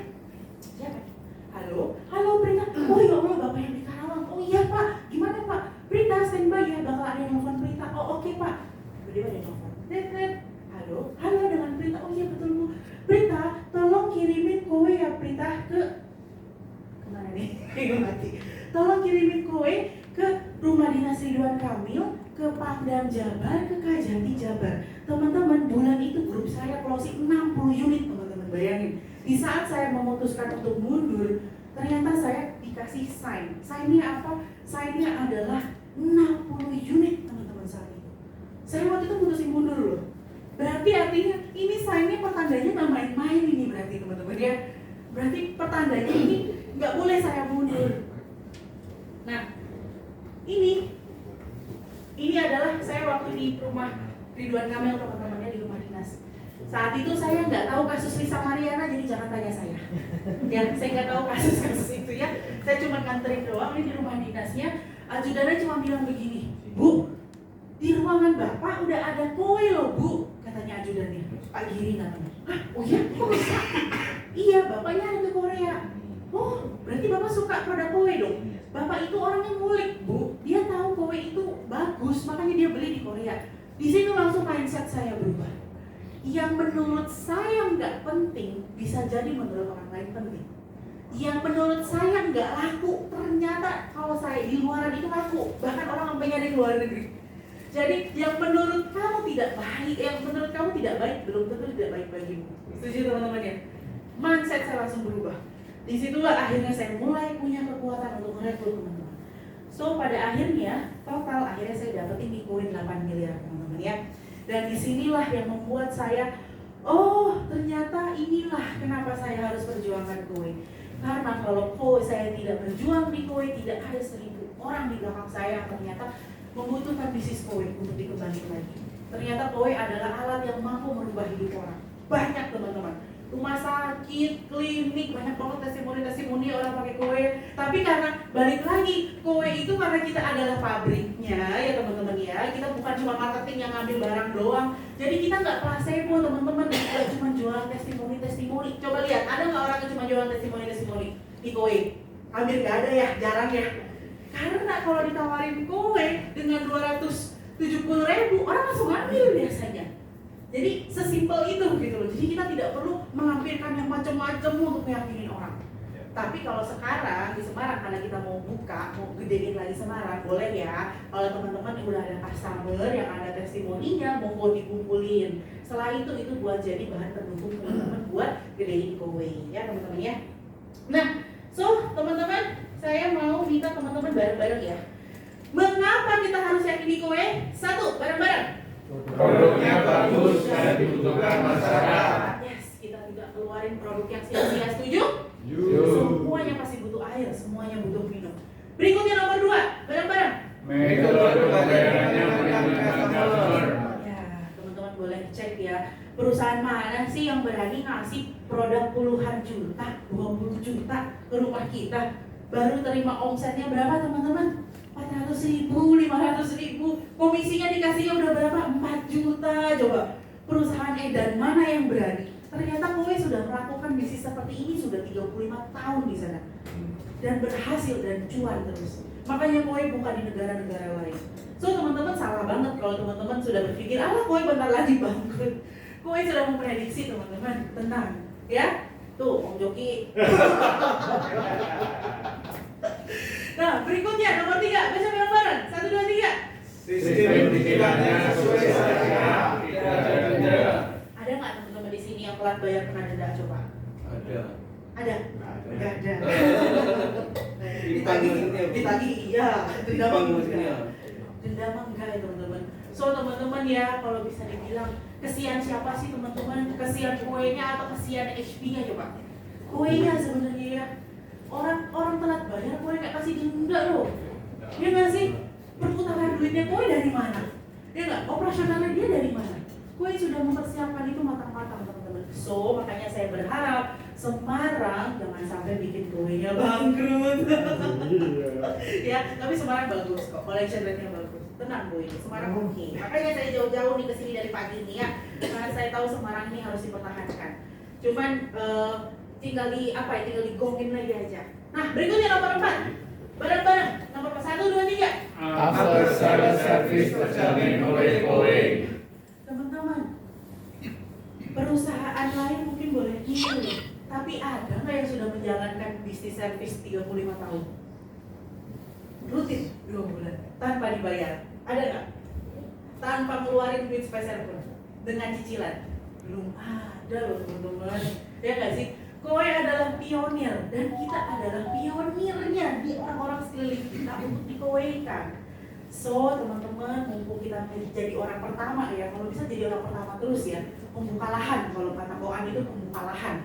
Halo Prita. Oh ya Allah, Bapak yang di Karawang. Oh iya Pak, gimana Pak? Prita standby ya, bakal ada yang nelfon Prita. Oh oke Pak. Tiba-tiba ada yang nelfon. Halo dengan Prita. Oh iya betul Bu. Prita, tolong kirimin kowe ya Prita ke kemana nih? Mati. Tolong kirimin kowe ke Rumah Dinas Ridwan Kamil, ke Pangdam Jabar, ke Kajati Jabar. Teman-teman, bulan itu grup saya closing 60 unit teman-teman, bayangin. Di saat saya memutuskan untuk mundur, ternyata saya dikasih sign. Sign-nya apa? Sign-nya adalah 60 unit Saya waktu itu putusin mundur loh. Berarti artinya ini sign-nya pertandanya nggak main-main ini berarti teman-teman ya. Berarti pertandanya ini nggak boleh saya mundur. Nah, ini adalah saya waktu di rumah Ridwan Kamil teman-temannya di rumah dinas. Saat itu saya nggak tahu kasus Lisa Mariana, jadi jangan tanya saya. Ya, saya nggak tahu kasus itu ya. Saya cuma nganterin doang ini di rumah dinasnya. Ajudannya cuma bilang begini, Bu, di ruangan Bapak udah ada kue loh Bu, katanya ajudannya, Pak Giri namanya. Hah, oh iya, kok bisa? Iya, Bapaknya ada ke Korea. Oh, berarti Bapak suka produk kue dong? Bapak itu orangnya ngulik Bu, dia tahu kue itu bagus, makanya dia beli di Korea. Di situ langsung mindset saya berubah. Yang menurut saya nggak penting, bisa jadi menurut orang lain penting. Yang menurut saya nggak laku, ternyata kalau saya di luaran itu laku. Bahkan orang sampai nyari di luar negeri. Jadi yang menurut kamu tidak baik, yang menurut kamu tidak baik, belum tentu tidak baik bagimu. Setuju teman-teman ya? Mindset saya langsung berubah. Disitulah akhirnya saya mulai punya kekuatan untuk merekrut teman-teman. So pada akhirnya, total akhirnya saya dapetin di koin 8 miliar teman-teman ya. Dan disinilah yang membuat saya, oh ternyata inilah kenapa saya harus perjuangkan kue. Karena kalau kue saya tidak berjuang di kue, tidak ada 1000 orang di belakang saya yang ternyata membutuhkan bisnis kue untuk dikembangkan lagi. Ternyata kue adalah alat yang mampu merubah hidup orang. Banyak teman-teman, rumah sakit, klinik, banyak banget testimoni orang pakai kue. Tapi karena balik lagi, kue itu karena kita adalah pabriknya ya teman-teman ya. Kita bukan cuma marketing yang ngambil barang doang. Jadi kita nggak placebo teman-teman, nggak cuma jualan testimoni. Coba lihat, ada nggak orang yang cuma jualan testimoni di kue? Hampir nggak ada ya, jarang ya. Karena kalau ditawarin kue dengan 270.000, orang langsung ambil biasanya. Jadi sesimpel itu gitu loh. Jadi kita tidak perlu melampirkan yang macam-macam untuk meyakinin orang. Tapi kalau sekarang di Semarang, karena kita mau buka, mau gedein lagi Semarang, boleh ya. Kalau teman-teman udah ada customer yang ada testimoninya, mau dikumpulin. Setelah itu buat jadi bahan pendukung teman-teman buat gedein kue ya teman-teman ya. Nah, so teman-teman, saya mau minta teman-teman bareng-bareng ya. Mengapa kita harus yakini kue? Satu, bareng-bareng. Produknya bagus dan dibutuhkan masyarakat. Yes, kita tidak keluarin produk yang sia-sia, setuju? Semuanya pasti butuh air, semuanya butuh minum. Berikutnya nomor 2, bareng-bareng. Metode pembayarannya menyenangkan customer. Ya, teman-teman boleh cek ya. Perusahaan mana sih yang berani ngasih produk puluhan juta, 20 juta ke rumah kita? Baru terima omsetnya berapa teman-teman? 400.000, 500.000, komisinya dikasihnya udah berapa? 4 juta. Coba perusahaan edan mana yang berani? Ternyata kue sudah melakukan bisnis seperti ini sudah 35 tahun di sana dan berhasil dan cuan terus. Makanya kue bukan di negara-negara lain. So teman-teman salah banget kalau teman-teman sudah berpikir, kue bentar lagi bangkrut. Kue sudah memprediksi teman-teman, tenang ya. Tuh Om Joki. Nah, berikutnya nomor 3, baca bareng-bareng. 1, 2, 3. Sistem cicilannya sesuai syariah, tidak ada denda. Ada nggak teman-teman di sini yang telat bayar kena denda? Coba. Ada. Ada? Nggak ada. Ditagih iya. Denda mah maksudnya. enggak. Denda mah enggak ya teman-teman. So teman-teman ya, kalau bisa dibilang kesian siapa sih teman-teman? Kesian kuenya atau kesian HP-nya coba? Kuenya sebenarnya ya. Orang telat bayar, kue nggak kasih denda loh. Dia nggak sih perputaran duitnya kue dari mana? Dia nggak operasionalnya dia dari mana? Kue sudah mempersiapkan itu matang-matang teman-teman. So makanya saya berharap Semarang jangan sampai bikin kuenya bangkrut. Ya, tapi Semarang bagus kok, collection rate-nya bagus. Tenang Bu, ini Semarang oke. Makanya saya jauh-jauh nih kesini dari pagi nih ya. Karena saya tahu Semarang ini harus dipertahankan. Cuman tinggal digongin lagi aja. Nah, berikutnya nomor 4. Bareng-bareng. Nomor 1, 2, 3. After sales service terjamin oleh kowe. Teman-teman, perusahaan lain mungkin boleh niru, tapi ada nggak yang sudah menjalankan bisnis service 35 tahun? Rutin 2 bulan tanpa dibayar. Ada nggak? Tanpa ngeluarin duit spesial pun, dengan cicilan. Belum ada loh teman-teman. Ya nggak sih? Kue adalah pionir dan kita adalah pionirnya di orang-orang sekeliling kita untuk dikowekan. So teman-teman, mumpung kita jadi orang pertama ya, kalau bisa jadi orang pertama terus ya, membuka lahan. Kalau kata Koan itu membuka lahan.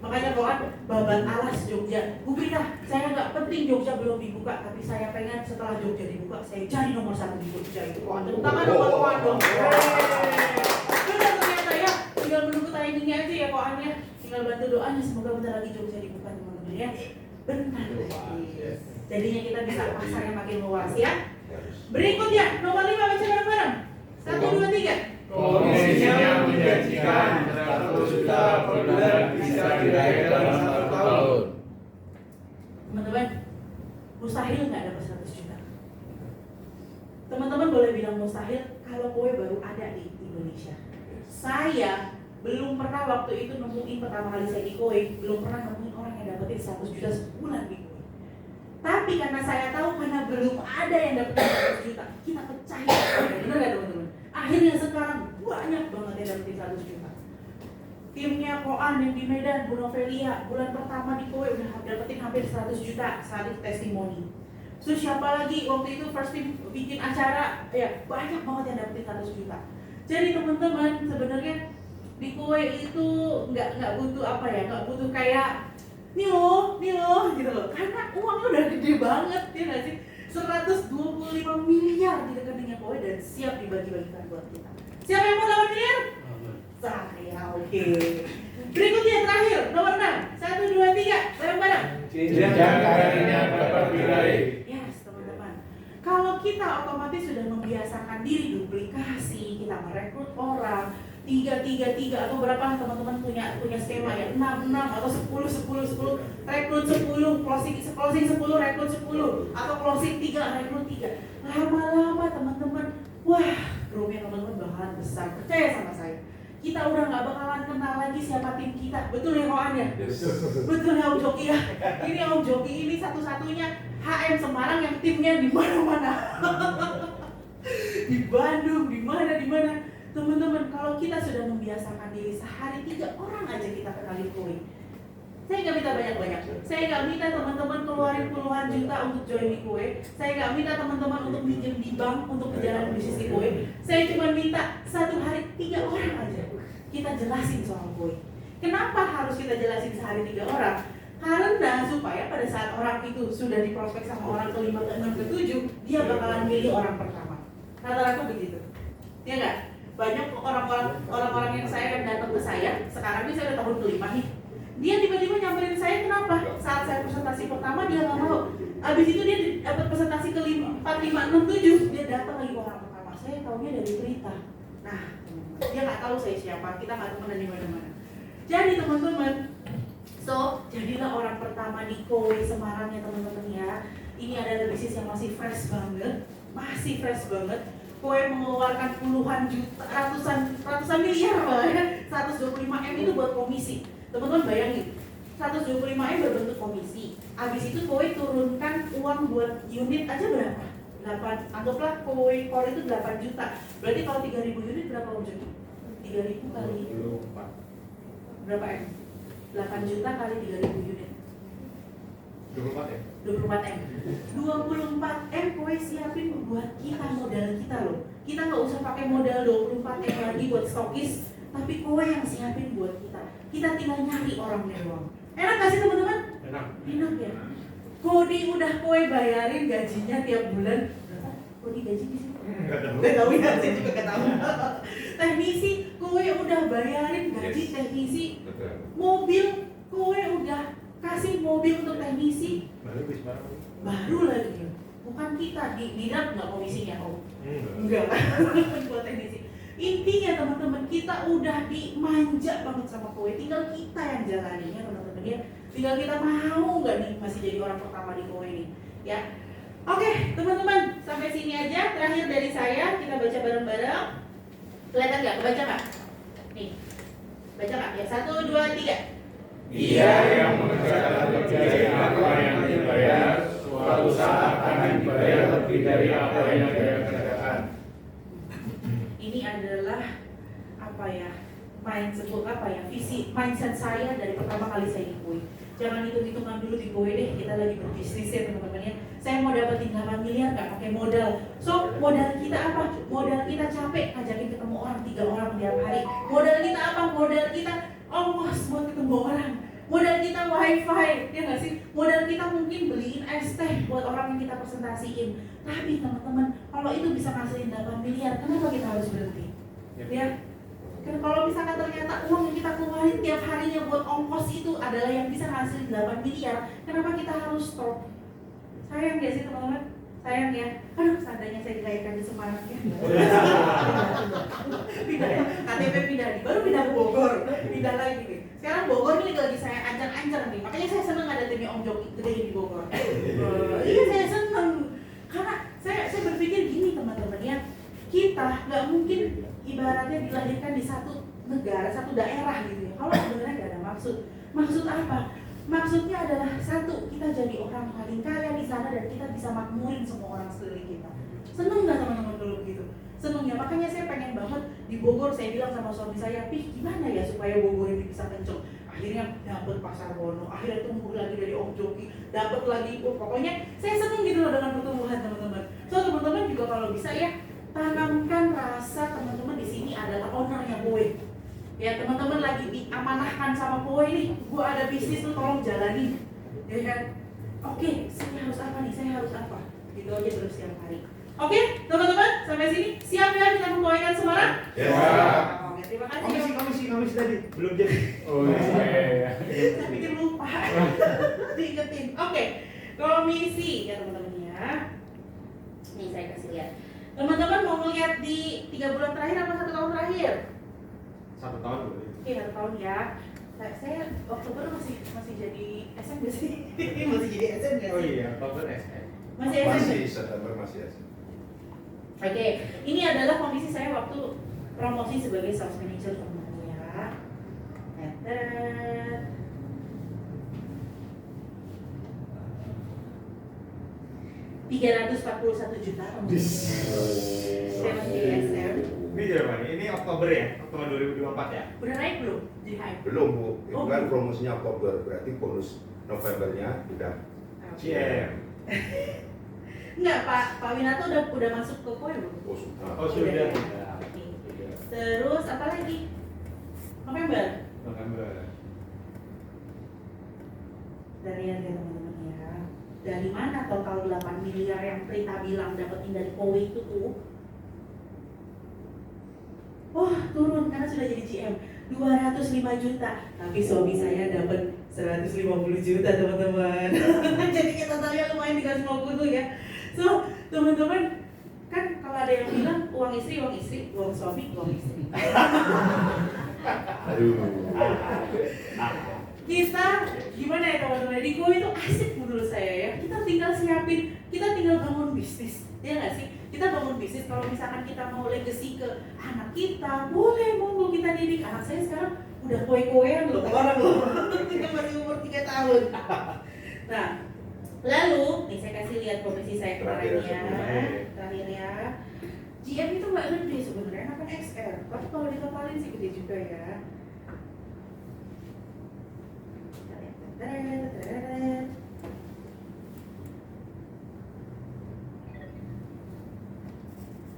Makanya Koan babat alas Jogja. Bu Brita, saya nggak penting Jogja belum dibuka, tapi saya pengen setelah Jogja dibuka, saya jadi nomor 1 di Jogja itu. Koan tepuk tangan buat Koan dong. Benar ternyata ya, tinggal menunggu timingnya aja ya Koan ya. Tinggal bantu doanya, semoga bentar lagi Jogja dibuka teman-teman ya. Bentar lagi. Jadinya kita bisa pasarnya makin luas ya. Berikutnya, nomor 5 baca bareng-bareng. 1, 2, 3. Kondisinya menjanjikan 100 juta per bulan bisa diraih dalam 1 tahun. Teman-teman, mustahil nggak dapat 100 juta. Teman-teman boleh bilang mustahil kalau kowe baru ada di Indonesia. Saya belum pernah waktu itu nemuin pertama kali saya di kowe, belum pernah nemuin orang yang dapetin 100 juta sebulan di kowe. Tapi karena saya tahu karena belum ada yang dapetin 100 juta, kita pecahin. Bener nggak teman-teman? Akhirnya sekarang banyak banget yang dapetin 100 juta. Timnya Koan yang di Medan, Bu Novelia, bulan pertama di kowe udah dapetin hampir 100 juta saat itu testimoni. Terus siapa lagi waktu itu first team bikin acara, ya banyak banget yang dapetin 100 juta. Jadi teman-teman sebenarnya di kowe itu nggak butuh apa ya, nggak butuh kayak nih loh gitu loh, karena uangnya udah gede banget ya nggak sih, 125 miliar di rekeningnya kowe dan siap dibagi-bagikan buat kita. Siapa yang mau 8 miliar? Saya, oke. Berikutnya terakhir, nomor 6. 1, 2, 3, bareng-bareng. Jenjang karirnya dapat diraih. Yes, teman-teman. Kalau kita otomatis sudah membiasakan diri duplikasi, kita merekrut orang 3 atau berapa teman-teman punya skema ya, 6 atau 10 rekrut 10, closing 10, rekrut 10 atau closing 3, rekrut 3. Lama-lama teman-teman, wah, grupnya teman-teman bakalan besar. Percaya sama saya. Kita udah nggak bakalan kenal lagi siapa tim kita. Betul ya Koan ya? Betul ya Om Joki ya. Ini Om Joki ini satu-satunya HM Semarang yang timnya di mana-mana. Di Bandung, di mana. Teman-teman, kalau kita sudah membiasakan diri sehari 3 orang aja kita kenalin kowe. Saya nggak minta banyak-banyak. Saya nggak minta teman-teman keluarin puluhan juta untuk join di kowe. Saya nggak minta teman-teman untuk minjem di bank untuk menjalani bisnis di kowe. Saya cuma minta 1 hari 3 orang aja. Kita jelasin soal kowe. Kenapa harus kita jelasin sehari 3 orang? Karena supaya pada saat orang itu sudah diprospek sama orang ke-5, ke-6, ke-7, dia bakalan milih orang pertama. Rata-rata begitu. Ya nggak? Banyak orang-orang yang saya yang datang ke saya, sekarang ini saya udah tahun ke-5 nih. Dia tiba-tiba nyamperin saya, kenapa? Saat saya presentasi pertama dia nggak mau. Abis itu dia dapat presentasi ke-4, 5, 6, 7, dia datang lagi ke orang pertama. Saya taunya dari berita. Nah, dia nggak tahu saya siapa, kita nggak temenan di mana-mana. Jadi teman-teman, jadilah orang pertama di kowe Semarang ya teman-teman ya. Ini adalah bisnis yang masih fresh banget. Kowe mengeluarkan puluhan juta, ratusan miliar malah ya. 125M itu buat komisi. Teman-teman bayangin, 125M berbentuk komisi. Habis itu kowe turunkan uang buat unit aja berapa? 8, anggaplah kowe call itu 8 juta. Berarti kalau 3.000 unit berapa omset? 3.000 kali berapa M? 8 juta kali 3.000 unit. 24 ya? 24M. 24M kowe siapin buat kita, modal kita loh. Kita nggak usah pakai modal 24M lagi buat stokis, tapi kowe yang siapin buat kita. Kita tinggal nyari orangnya doang. Enak gak sih teman-teman? Enak ya. Kodi udah kowe bayarin gajinya tiap bulan. Berapa? Kodi gaji di sini? Nggak tahu ya, saya juga nggak tahu. Teknisi kowe udah bayarin gaji teknisi. Mobil kowe udah kasih mobil untuk teknisi. Baru lagi. Bukan kita di dinas nggak komisinya Om. Enggak. Buat teknisi. Intinya teman-teman, kita udah dimanja banget sama kowe. Tinggal kita yang jalaninya teman-teman ya. Tinggal kita mau nggak nih masih jadi orang pertama di kowe ini, ya. Oke, teman-teman, sampai sini aja. Terakhir dari saya, kita baca bareng-bareng. Kelihatan nggak? Baca nggak? Nih, baca nggak? Ya, 1, 2, 3. Dia yang mengerjakan lebih dari apa yang dibayar, suatu saat akan dibayar lebih dari apa yang dia kerjakan. Ini adalah visi mindset saya dari pertama kali saya di kowe. Jangan hitung-hitungan dulu di kowe deh, kita lagi berbisnis ya teman-teman ya. Saya mau dapetin 8 miliar nggak pakai modal. So, modal kita apa? Modal kita capek, ngajakin ketemu orang 3 orang tiap hari. Modal kita apa? Modal kita ongkos buat ketemu orang. Modal kita wifi, ya nggak sih? Modal kita mungkin beliin es teh buat orang yang kita presentasiin. Tapi teman-teman, kalau itu bisa ngasihin 8 miliar, kenapa kita harus berhenti? Ya. Kan kalau misalkan ternyata uang yang kita keluarin tiap harinya buat ongkos itu adalah yang bisa ngasihin 8 miliar, kenapa kita harus stop? Sayang ya sih teman-teman? Sayang ya? Aduh, seandainya saya dilahirkan di Semarang ya. Pindah ya? KTP pindah nih, baru pindah ke Bogor, pindah lagi nih. Sekarang Bogor nih lagi saya ancar-ancar nih, makanya saya seneng ada timnya Om Joki gede di Bogor. Iya, saya seneng. Karena saya berpikir gini teman-teman ya, kita nggak mungkin ibaratnya dilahirkan di satu negara, satu daerah gitu ya. Kalau sebenarnya nggak ada maksud. Maksud apa? Maksudnya adalah satu, kita jadi orang paling kaya di sana dan kita bisa makmurin semua orang sekeliling kita. Seneng nggak teman-teman dulu gitu? Seneng ya, makanya saya pengen banget di Bogor. Saya bilang sama suami saya, Pih, gimana ya supaya Bogor ini bisa kenceng? Akhirnya dapet Pasar Bono, akhirnya tumbuh lagi dari Om Joki, dapet lagi, pokoknya saya seneng gitu loh dengan pertumbuhan teman-teman. So teman-teman juga kalau bisa ya, tanamkan rasa teman-teman di sini adalah ownernya kue. Ya teman-teman lagi diamanahkan sama kue nih, gue ada bisnis tuh tolong jalani, ya kan? Oke, saya harus apa nih? Saya harus apa? Gitu aja terus setiap hari. Oke, teman-teman sampai sini siap ya kita mengkoekan Semarang? Ya. Oke, terima kasih. Komisi tadi belum jadi. Oh iya. Saya pikir lupa. Diingetin. Oke, komisi ya teman-teman ya. Nih saya kasih lihat. Teman-teman mau ngeliat di 3 bulan terakhir apa 1 tahun terakhir? 1 tahun boleh. Oke, 1 tahun ya. Saya Oktober masih jadi SM gak sih? Masih jadi SM gak sih? Oh iya, Oktober SM. Masih SM. Masih September masih SM. Oke, ini adalah komisi saya waktu promosi sebagai sales manager teman-teman ya. Netet. $341 juta teman-teman. Saya masih jadi SM. Ini jawaban, ini Oktober ya? Oktober 2024 ya? Udah naik belum? Jadi hype? Belum Bu, itu Oh. kan promosinya Oktober, berarti bonus Novembernya udah GM. Enggak, Pak Winato udah masuk ke kue belum? oh sudah. Oh sudah. ya? Sudah. Oke. Terus apa lagi? November. November. Dari yang teman-teman ya. Dari mana total 8 miliar yang Prita bilang dapetin dari kowe itu tuh? Wah, turun karena sudah jadi GM 205 juta. Tapi suami saya dapat 150 juta teman-teman. Jadinya totalnya lumayan 350 ya. So, teman-teman, kan kalau ada yang bilang uang istri, uang suami, uang istri. Aduh. Kita gimana ya teman-teman, di Go itu asik menurut saya ya. Kita tinggal siapin, kita tinggal bangun bisnis, ya nggak sih? Kita bangun bisnis, kalau misalkan kita mau legacy ke anak kita, boleh monggo kita didik. Anak saya sekarang udah koe-koean loh, orang loh. Kita masih umur 3 tahun. Nah, lalu nih saya kasih lihat komisi saya kemarin ya. Terakhir ya. GM itu nggak gede sebenarnya, kan XR. Tapi kalau ditotalin sih gede juga ya.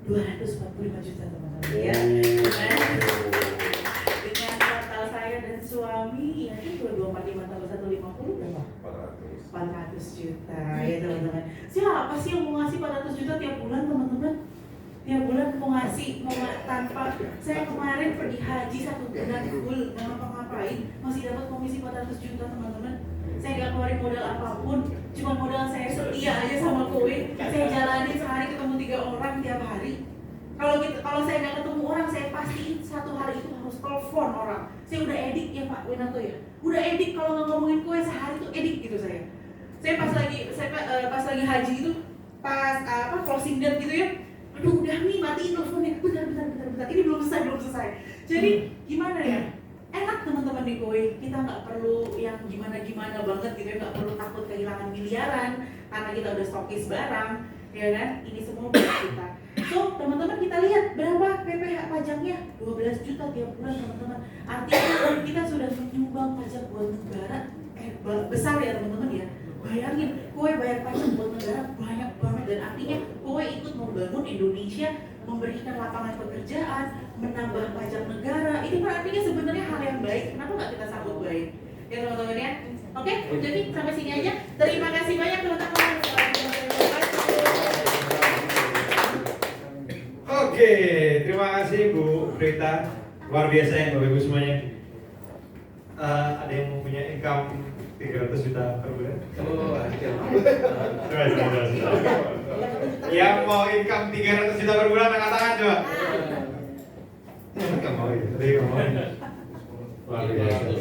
$245 juta teman-teman ya. Dengan total saya dan suami ya itu 245 tambah 150 berapa? 400 juta ya teman-teman. Siapa sih yang mau ngasih 400 juta tiap bulan teman-teman? Tiap bulan mau ngasih, tanpa. Saya kemarin pergi haji 1 bulan full, nggak ngapa-ngapain, masih dapat komisi 400 juta teman-teman. Saya nggak keluarin modal apapun, cuma modal saya setia aja sama kowe. Saya jalanin sehari ketemu 3 orang tiap hari. Kalau saya nggak ketemu orang, saya pastiin 1 hari itu harus telepon orang. Saya udah edik ya Pak Winato ya, udah edik kalau nggak ngomongin kowe sehari itu edik gitu saya. Saya pas lagi haji itu, pas closing date gitu ya. Aduh udah nih matiin teleponnya, bentar, ini belum selesai. Jadi gimana ya? Enak teman-teman di Kowe, kita nggak perlu yang gimana banget gitu ya, nggak perlu takut kehilangan miliaran karena kita udah stokis barang, ya kan? Ini semua buat kita. So teman-teman kita lihat berapa PPh pajaknya, 12 juta tiap bulan teman-teman. Artinya kita sudah menyumbang pajak buat negara besar ya teman-teman ya. Bayangin, kowe bayar pajak buat negara banyak banget, dan artinya kowe ikut membangun Indonesia, memberikan lapangan pekerjaan, menambah pajak negara. Itu kan artinya sebenarnya hal yang baik. Kenapa nggak kita sambut baik? Ya teman-teman ya. Oke, jadi sampai sini aja. Terima kasih banyak teman-teman. Oke, terima kasih Bu Prita. Luar biasa ya Bapak Ibu semuanya. Ada yang mau punya income 300 juta per bulan? Yang mau income 300 juta per bulan angkat tangan coba. Nggak mau ya, tadi nggak mau. Luar biasa.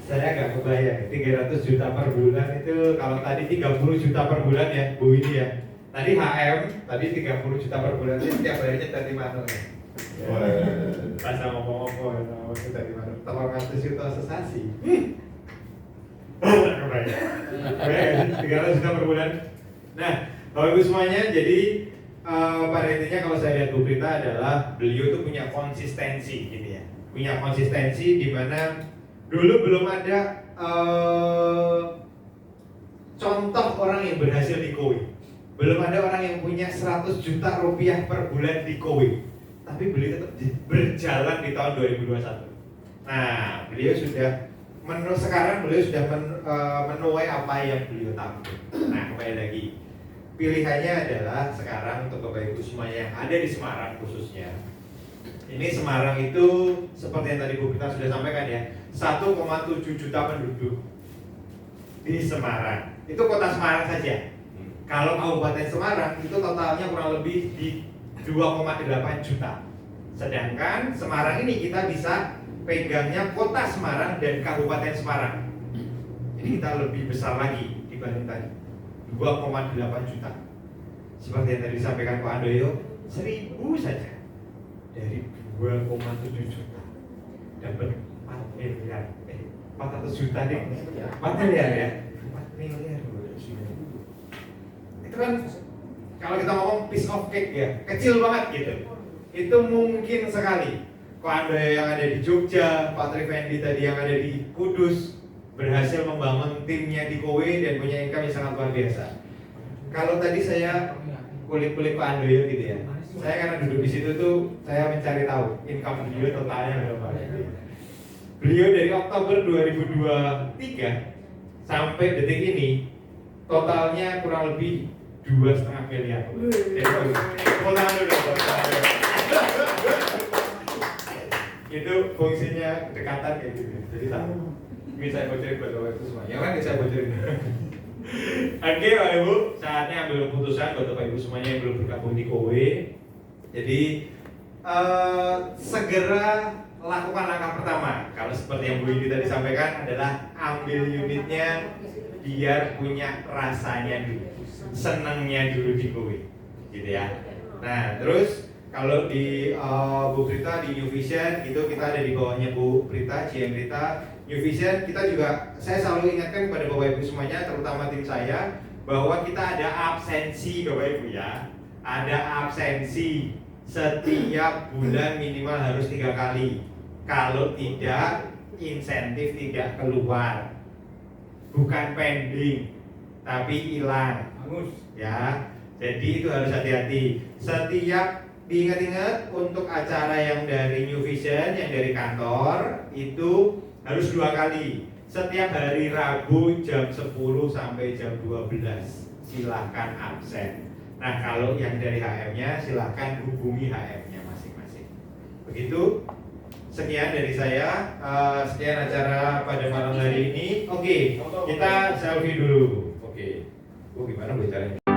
Saya agak kebayang 300 juta per bulan itu kalau tadi 30 juta per bulan ya Bu ini ya. Tadi HM, tadi 30 juta per bulan itu setiap harinya dari mana? Pas ngomong-ngomong dari mana? Tolong ngasih juta sensasi. Kebayang 300 juta per bulan. Nah, Bapak Ibu semuanya, jadi pada intinya kalau saya lihat Bu Prita adalah beliau itu punya konsistensi gitu ya. Punya konsistensi di mana dulu belum ada contoh orang yang berhasil di Kowe. Belum ada orang yang punya 100 juta rupiah per bulan di Kowe. Tapi beliau tetap berjalan di tahun 2021. Nah, beliau sudah sekarang beliau sudah menuai apa yang beliau tampung. Nah, kembali lagi. Pilihannya adalah sekarang untuk Bapak Ibu semuanya yang ada di Semarang khususnya. Ini Semarang itu seperti yang tadi Bu Prita sudah sampaikan ya, 1,7 juta penduduk di Semarang. Itu kota Semarang saja. Kalau Kabupaten Semarang itu totalnya kurang lebih di 2,8 juta. Sedangkan Semarang ini kita bisa pegangnya kota Semarang dan Kabupaten Semarang. Jadi kita lebih besar lagi dibanding tadi, 2,8 juta. Seperti yang tadi disampaikan Pak Handoyo, 1000 saja dari 2,7 juta dapat 4 miliar. 400 juta nih, 4 miliar ya, 4 miliar. Itu kan kalau kita ngomong piece of cake ya, kecil banget gitu. Itu mungkin sekali. Pak Handoyo yang ada di Jogja, Pak Trifendi tadi yang ada di Kudus berhasil membangun timnya di Kowe dan punya income yang sangat luar biasa. Kalau tadi saya kulik-kulik Pak Handoyo gitu ya, saya karena duduk di situ tuh saya mencari tahu income beliau totalnya berapa. Beliau dari Oktober 2023 sampai detik ini totalnya kurang lebih 2,5 miliar. Itu fungsinya kedekatan kayak gitu. Jadi tahu. Ini saya bocorin buat Bapak Ibu semua. Yang lain saya bocorin. Oke Bapak Ibu, saatnya ambil keputusan buat Bapak Ibu semuanya yang belum bergabung di Kowe. Jadi segera lakukan langkah pertama. Kalau seperti yang Bu Indi tadi sampaikan adalah ambil unitnya biar punya rasanya dulu, senangnya dulu di Kowe, gitu ya. Nah terus kalau di Bu Prita di New Vision itu kita ada di bawahnya Bu Prita, GM Prita. New Vision kita juga, saya selalu ingatkan kepada Bapak Ibu semuanya, terutama tim saya, bahwa kita ada absensi Bapak Ibu ya. Ada absensi setiap bulan minimal harus 3 kali. Kalau tidak, insentif tidak keluar. Bukan pending, tapi hilang. Ya, jadi itu harus hati-hati. Setiap diingat-ingat untuk acara yang dari New Vision, yang dari kantor itu harus 2 kali. Setiap hari Rabu jam 10 sampai jam 12 silahkan absen. Nah kalau yang dari HM-nya silahkan hubungi HM-nya masing-masing. Begitu. Sekian dari saya. Sekian acara pada malam hari ini. Oke, kita selfie dulu. Oke. Gimana caranya?